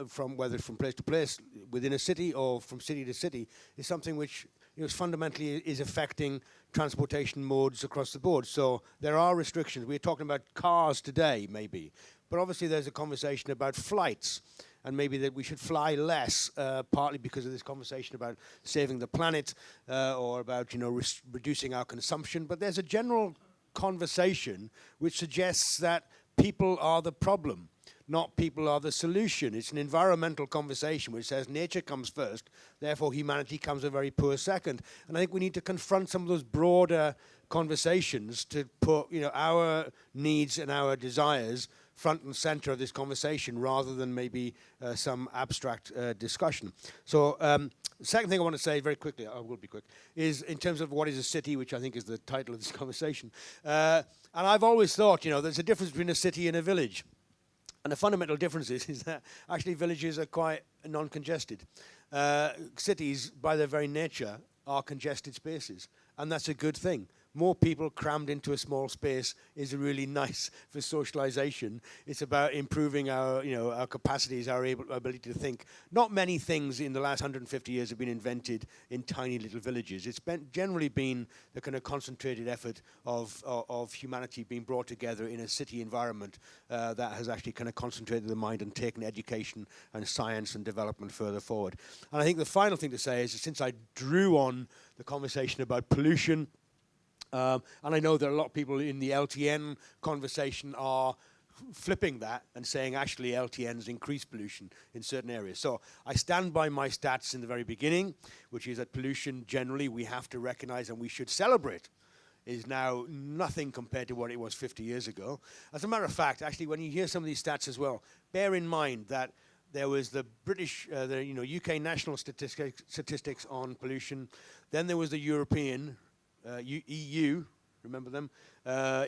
Speaker 3: from whether from place to place within a city or from city to city is something which, you know, fundamentally is affecting transportation modes across the board. So there are restrictions. We're talking about cars today, maybe, but obviously there's a conversation about flights, and maybe that we should fly less, partly because of this conversation about saving the planet or about, you know, reducing our consumption. But there's a general conversation which suggests that people are the problem, not people are the solution. It's an environmental conversation which says nature comes first, therefore humanity comes a very poor second. And I think we need to confront some of those broader conversations to put, you know, our needs and our desires front and center of this conversation rather than maybe some abstract discussion. So the second thing I want to say very quickly, I will be quick, is in terms of what is a city, which I think is the title of this conversation. And I've always thought, you know, there's a difference between a city and a village. And the fundamental difference is that actually villages are quite non-congested. Cities, by their very nature, are congested spaces, and that's a good thing. More people crammed into a small space is really nice for socialization. It's about improving our, you know, our capacities, our ability to think. Not many things in the last 150 years have been invented in tiny little villages. It's generally been the kind of concentrated effort of humanity being brought together in a city environment that has actually kind of concentrated the mind and taken education and science and development further forward. And I think the final thing to say is, since I drew on the conversation about pollution, and I know that a lot of people in the LTN conversation are flipping that and saying actually LTNs increase pollution in certain areas. So I stand by my stats in the very beginning, which is that pollution generally we have to recognize and we should celebrate is now nothing compared to what it was 50 years ago. As a matter of fact, actually, when you hear some of these stats as well, bear in mind that there was the British, UK national statistics on pollution. Then there was the European EU, remember them,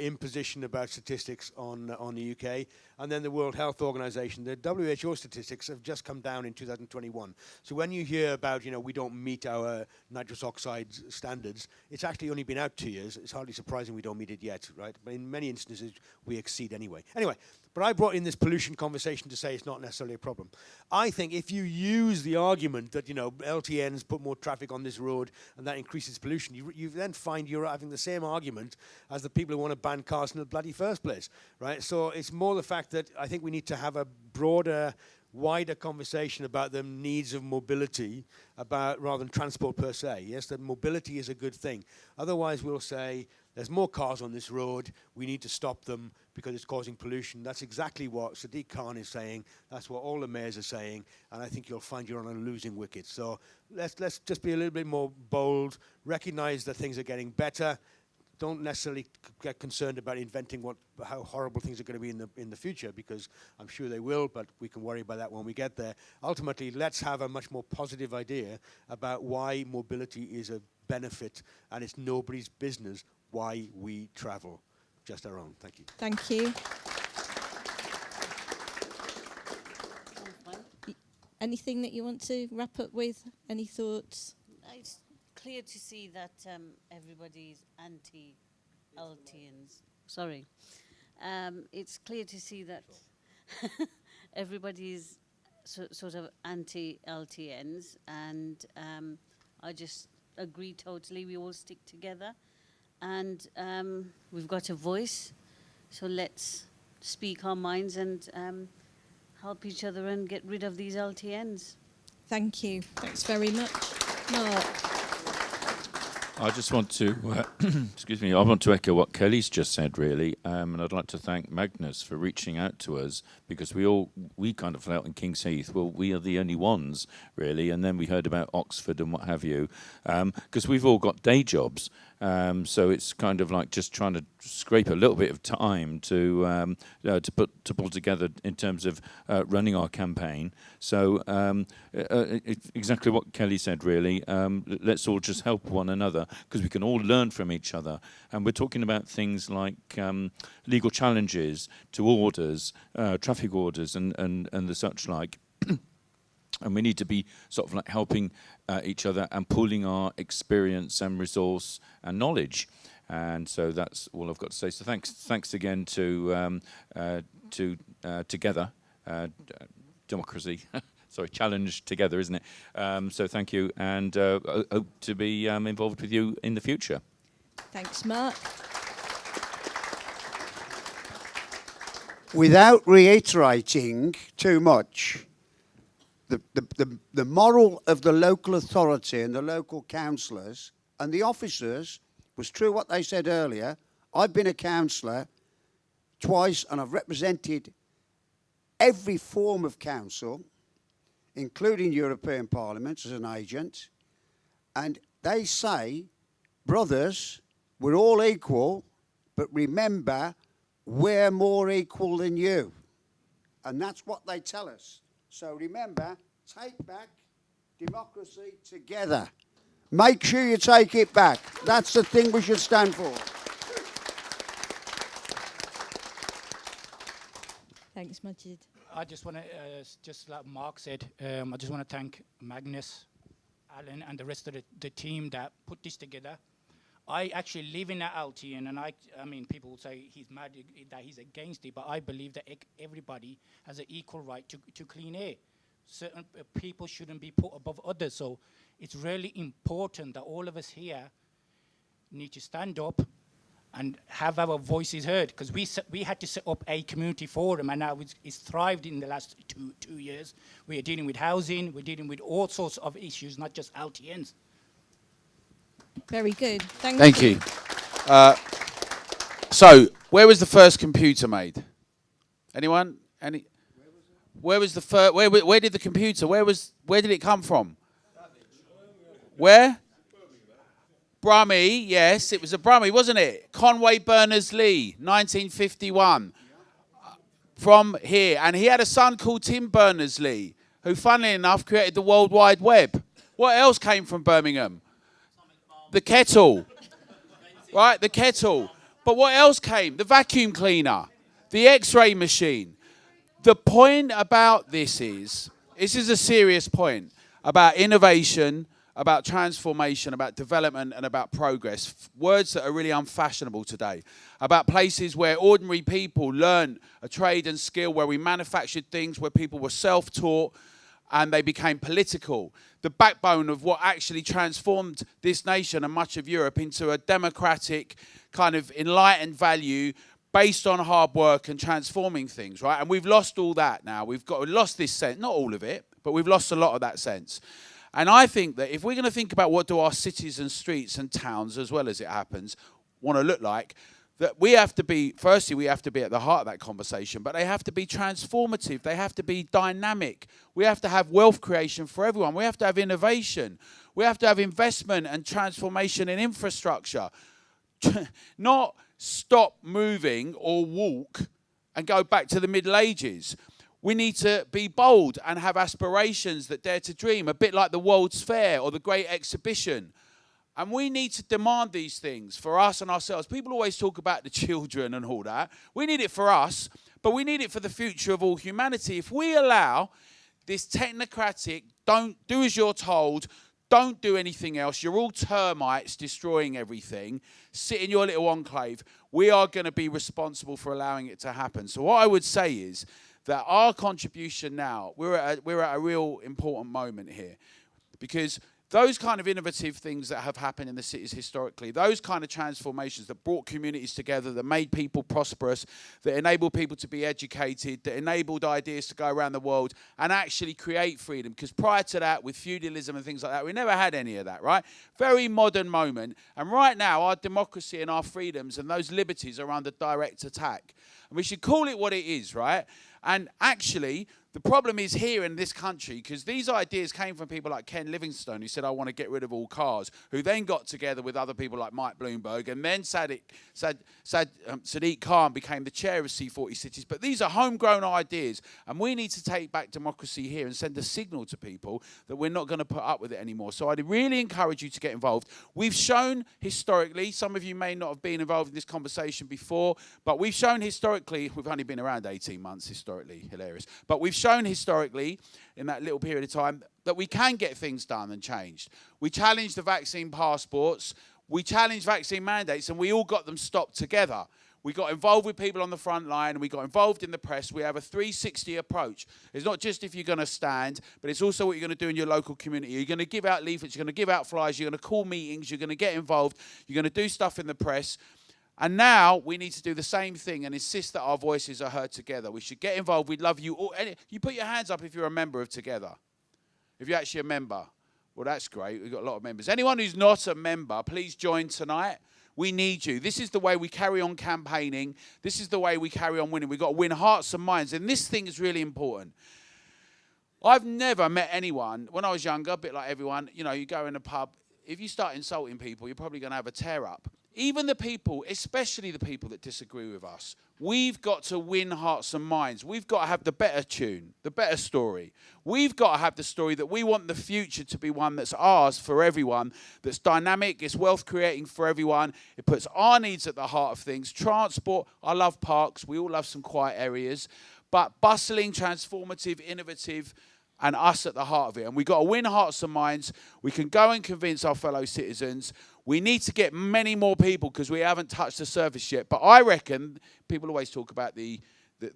Speaker 3: imposition about statistics on the UK, and then the World Health Organization. The WHO statistics have just come down in 2021. So when you hear about, you know, we don't meet our nitrous oxide standards, it's actually only been out 2 years. It's hardly surprising we don't meet it yet, right? But in many instances, we exceed anyway. Anyway, but I brought in this pollution conversation to say it's not necessarily a problem. I think if you use the argument that, you know, LTNs put more traffic on this road and that increases pollution, you then find you're having the same argument as the people who want to ban cars in the bloody first place, right? So it's more the fact that I think we need to have a broader, wider conversation about the needs of mobility, about rather than transport per se. Yes, that mobility is a good thing. Otherwise, we'll say there's more cars on this road. We need to stop them because it's causing pollution. That's exactly what Sadiq Khan is saying. That's what all the mayors are saying. And I think you'll find you're on a losing wicket. So let's just be a little bit more bold. Recognize that things are getting better. Don't necessarily get concerned about inventing how horrible things are going to be in the future, because I'm sure they will, but we can worry about that when we get there. Ultimately, let's have a much more positive idea about why mobility is a benefit, and it's nobody's business why we travel, just our own. Thank you.
Speaker 2: Thank you. Anything that you want to wrap up with? Any thoughts?
Speaker 5: It's clear to see that everybody's anti-LTNs. Sorry. it's clear to see that everybody's sort of anti-LTNs, and I just agree totally. We all stick together, and we've got a voice, so let's speak our minds and help each other and get rid of these LTNs.
Speaker 2: Thank you. Thanks very much. Mark.
Speaker 4: I just want to, excuse me, I want to echo what Kelly's just said, really, and I'd like to thank Magnus for reaching out to us, because we kind of felt in King's Heath, well, we are the only ones, really, and then we heard about Oxford and what have you, because we've all got day jobs, so it's kind of like just trying to scrape a little bit of time to pull together in terms of running our campaign. So exactly what Kelly said, really. Let's all just help one another, because we can all learn from each other. And we're talking about things like legal challenges to orders, traffic orders, and the such like. And we need to be sort of like helping each other and pooling our experience and resource and knowledge. And so that's all I've got to say. So thanks again to Together, Democracy. Sorry, Challenge Together, isn't it? So thank you, and hope to be involved with you in the future.
Speaker 2: Thanks, Mark.
Speaker 6: Without reiterating too much, the moral of the local authority and the local councillors and the officers was true what they said earlier. I've been a councillor twice, and I've represented every form of council, including European Parliament as an agent, and they say, brothers, we're all equal, but remember, we're more equal than you. And that's what they tell us. So remember, take back democracy together. Make sure you take it back. That's the thing we should stand for.
Speaker 2: Thanks, Majid.
Speaker 7: I just want to, just like Mark said, I just want to thank Magnus, Alan, and the rest of the team that put this together. I actually live in that LTN, and I mean, people will say he's mad, that he's against it, but I believe that everybody has an equal right to clean air. Certain people shouldn't be put above others, so it's really important that all of us here need to stand up and have our voices heard, because we had to set up a community forum, and now it's thrived in the last two years. We are dealing with housing, we're dealing with all sorts of issues, not just LTNs.
Speaker 2: Very good.
Speaker 1: Thank you. So, where was the first computer made? Anyone? Any? Where was the first? Where did the computer? Where did it come from? Where? Brummie, yes, it was a Brummie, wasn't it? Conway Berners-Lee, 1951. From here. And he had a son called Tim Berners-Lee, who, funnily enough, created the World Wide Web. What else came from Birmingham? The kettle. Right, the kettle. But what else came? The vacuum cleaner. The X-ray machine. The point about this is a serious point, about innovation, about transformation, about development, and about progress. Words that are really unfashionable today. About places where ordinary people learn a trade and skill, where we manufactured things, where people were self-taught, and they became political. The backbone of what actually transformed this nation and much of Europe into a democratic, kind of enlightened value based on hard work and transforming things, right? And we've lost all that now. We've lost this sense, not all of it, but we've lost a lot of that sense. And I think that if we're going to think about what do our cities and streets and towns, as well as it happens, want to look like, that we have to be, firstly, we have to be at the heart of that conversation, but they have to be transformative. They have to be dynamic. We have to have wealth creation for everyone. We have to have innovation. We have to have investment and transformation in infrastructure. Not stop moving or walk and go back to the Middle Ages. We need to be bold and have aspirations that dare to dream, a bit like the World's Fair or the Great Exhibition. And we need to demand these things for us and ourselves. People always talk about the children and all that. We need it for us, but we need it for the future of all humanity. If we allow this technocratic, don't do as you're told, Don't do anything else. You're all termites destroying everything. Sit in your little enclave. We are going to be responsible for allowing it to happen. So what I would say is that our contribution now, we're at a real important moment here, because those kind of innovative things that have happened in the cities historically, those kind of transformations that brought communities together, that made people prosperous, that enabled people to be educated, that enabled ideas to go around the world and actually create freedom. Because prior to that, with feudalism and things like that, we never had any of that, right? Very modern moment. And right now, our democracy and our freedoms and those liberties are under direct attack. And we should call it what it is, right? And actually, the problem is here in this country, because these ideas came from people like Ken Livingstone, who said, I want to get rid of all cars, who then got together with other people like Mike Bloomberg, and then Sadiq Khan became the chair of C40 Cities. But these are homegrown ideas, and we need to take back democracy here and send a signal to people that we're not going to put up with it anymore. So I'd really encourage you to get involved. We've shown historically, some of you may not have been involved in this conversation before, but we've shown historically, we've only been around 18 months historically, hilarious, but we've shown historically in that little period of time that we can get things done and changed. We challenged the vaccine passports, we challenged vaccine mandates, and we all got them stopped together. We got involved with people on the front line, and we got involved in the press. We have a 360 approach. It's not just if you're going to stand, but it's also what you're going to do in your local community. You're going to give out leaflets, you're going to give out flyers, you're going to call meetings, you're going to get involved, you're going to do stuff in the press. And now we need to do the same thing and insist that our voices are heard together. We should get involved. We'd love you all. You put your hands up if you're a member of Together. If you're actually a member. Well, that's great. We've got a lot of members. Anyone who's not a member, please join tonight. We need you. This is the way we carry on campaigning. This is the way we carry on winning. We've got to win hearts and minds. And this thing is really important. I've never met anyone, when I was younger, a bit like everyone, you know, you go in a pub. If you start insulting people, you're probably going to have a tear-up. Even the people, especially the people that disagree with us, we've got to win hearts and minds. We've got to have the better tune, the better story. We've got to have the story that we want the future to be one that's ours for everyone, that's dynamic, it's wealth creating for everyone. It puts our needs at the heart of things. Transport, I love parks. We all love some quiet areas. But bustling, transformative, innovative, and us at the heart of it. And we've got to win hearts and minds. We can go and convince our fellow citizens. We need to get many more people because we haven't touched the surface yet. But I reckon, people always talk about the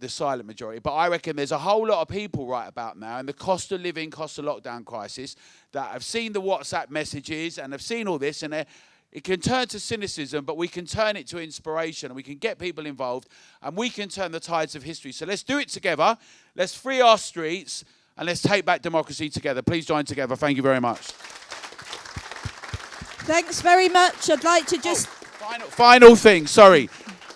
Speaker 1: silent majority, but I reckon there's a whole lot of people right about now in the cost of living, cost of lockdown crisis that have seen the WhatsApp messages and have seen all this, and it can turn to cynicism, but we can turn it to inspiration, and we can get people involved, and we can turn the tides of history. So let's do it together. Let's free our streets, and let's take back democracy together. Please join together. Thank you very much.
Speaker 2: Thanks very much. I'd like to just...
Speaker 1: Final thing, sorry.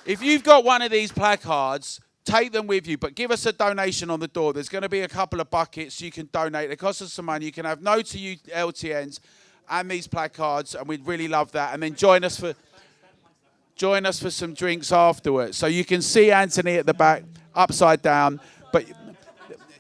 Speaker 1: If you've got one of these placards, take them with you, but give us a donation on the door. There's going to be a couple of buckets you can donate. They cost us some money. You can have no to you LTNs and these placards, and we'd really love that. And then join us for some drinks afterwards. So you can see Anthony at the back, upside down. But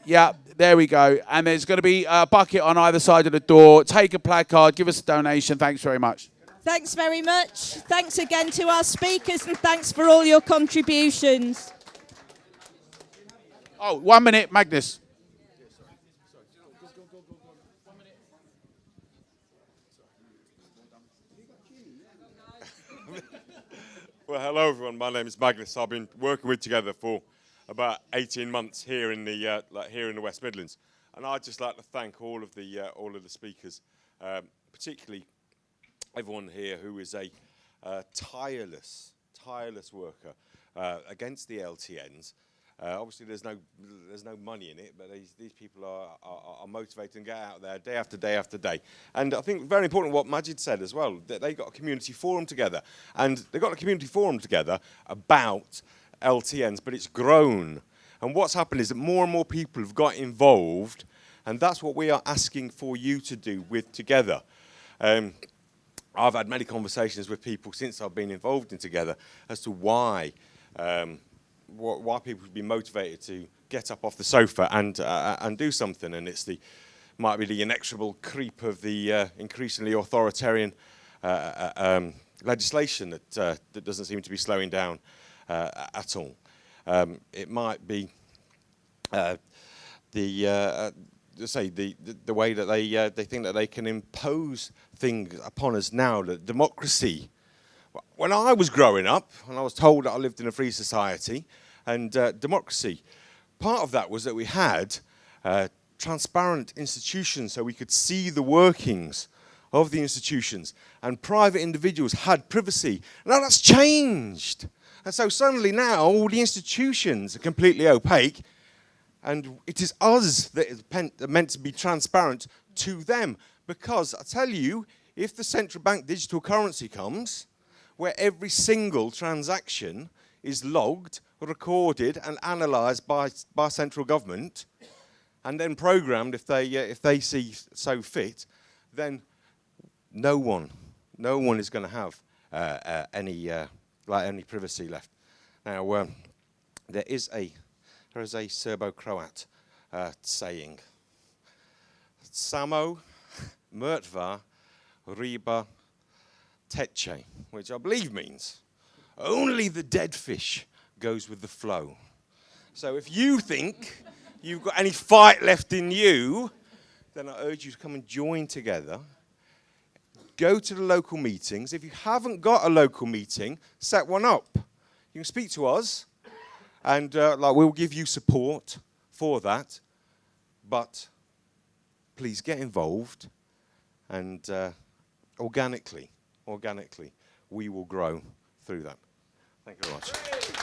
Speaker 1: yeah, there we go. And there's going to be a bucket on either side of the door. Take a placard, give us a donation. Thanks very much.
Speaker 2: Thanks very much. Thanks again to our speakers, and thanks for all your contributions.
Speaker 1: Oh, 1 minute, Magnus.
Speaker 21: Well, hello everyone. My name is Magnus. I've been working with Together for about 18 months here in the here in the West Midlands, and I'd just like to thank all of the speakers, particularly everyone here who is a tireless worker against the LTNs. Obviously, there's no money in it, but these people are motivated and get out there day after day after day. And I think very important what Majid said as well, that they got a community forum together, and they got a community forum together about LTNs, but it's grown. And what's happened is that more and more people have got involved, and that's what we are asking for you to do with Together. I've had many conversations with people since I've been involved in Together as to why people would be motivated to get up off the sofa and do something, and it's might be the inexorable creep of the increasingly authoritarian legislation that doesn't seem to be slowing down at all. It might be say the way that they think that they can impose things upon us now, that democracy. When I was growing up, and I was told that I lived in a free society, and democracy, part of that was that we had transparent institutions so we could see the workings of the institutions, and private individuals had privacy. Now that's changed. And so suddenly now all the institutions are completely opaque, and it is us that is meant to be transparent to them. Because I tell you, if the central bank digital currency comes, where every single transaction is logged, recorded and analysed by central government, and then programmed if they see so fit, then no one is going to have any privacy left. Now there is a Serbo-Croat saying, "Samo mrtva riba teče," which I believe means only the dead fish goes with the flow. So if you think you've got any fight left in you, then I urge you to come and join together. Go to the local meetings. If you haven't got a local meeting, set one up. You can speak to us, and we'll give you support for that. But please get involved, and organically, we will grow through that. Thank you very much.